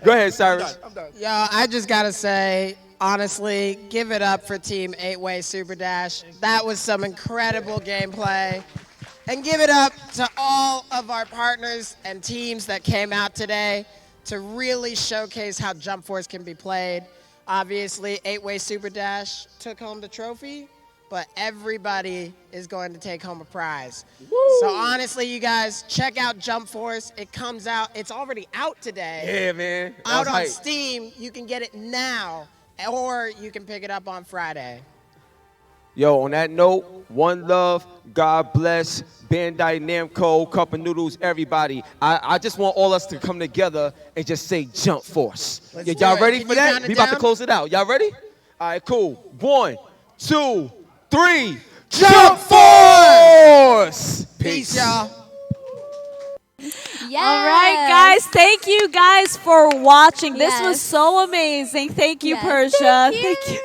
Go ahead, Cyrus. I'm done. Yo, I just got to say, honestly, give it up for Team 8-Way Super Dash. That was some incredible gameplay. And give it up to all of our partners and teams that came out today to really showcase how Jump Force can be played. Obviously, 8-Way Super Dash took home the trophy, but everybody is going to take home a prize. Woo. So honestly, you guys, check out Jump Force. It comes out, it's already out today. Yeah, man. Out on Steam. You can get it now, or you can pick it up on Friday. Yo, on that note, one love, God bless, Bandai, Namco, Cup of Noodles, everybody. I just want all us to come together and just say Jump Force. Y'all ready for that? We about to close it out. Y'all ready? All right, cool. 1, 2, 3. Jump Force! Peace, y'all. Yes. All right, guys. Thank you guys for watching. This was so amazing. Thank you, Persia. Thank you.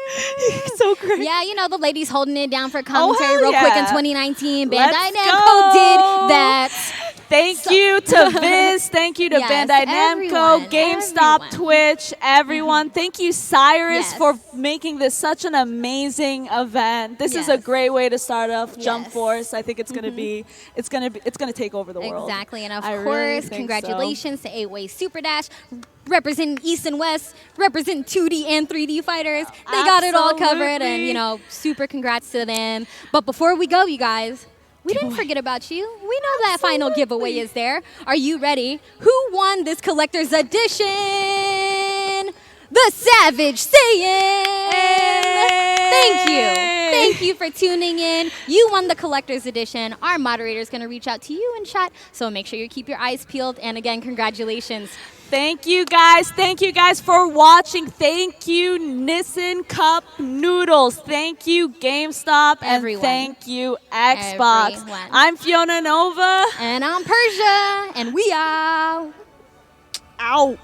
So great. Yeah, you know, the ladies holding it down for commentary hell real quick in yeah. 2019. Let's Bandai go. Namco did that. Thank you to Viz. Thank you to Yes, Bandai Namco, everyone, GameStop, Twitch, everyone. Thank you, Cyrus, for making this such an amazing event. This is a great way to start off Jump Force. I think it's gonna be, it's gonna take over the world. Exactly, and of I course, really think congratulations to 8-Way Super Dash, representing East and West, representing 2D and 3D fighters. They got it all covered, and you know, super congrats to them. But before we go, you guys, we didn't forget about you. We know that final giveaway is there. Are you ready? Who won this collector's edition? The Savage Saiyan! Thank you. Thank you for tuning in. You won the collector's edition. Our moderator is going to reach out to you in chat, so make sure you keep your eyes peeled. And again, congratulations. Thank you guys. Thank you guys for watching. Thank you, Nissin Cup Noodles. Thank you, Gamestop. Everyone. And thank you, Xbox. Everyone. I'm Fiona Nova. And I'm Persia. And we out. Out.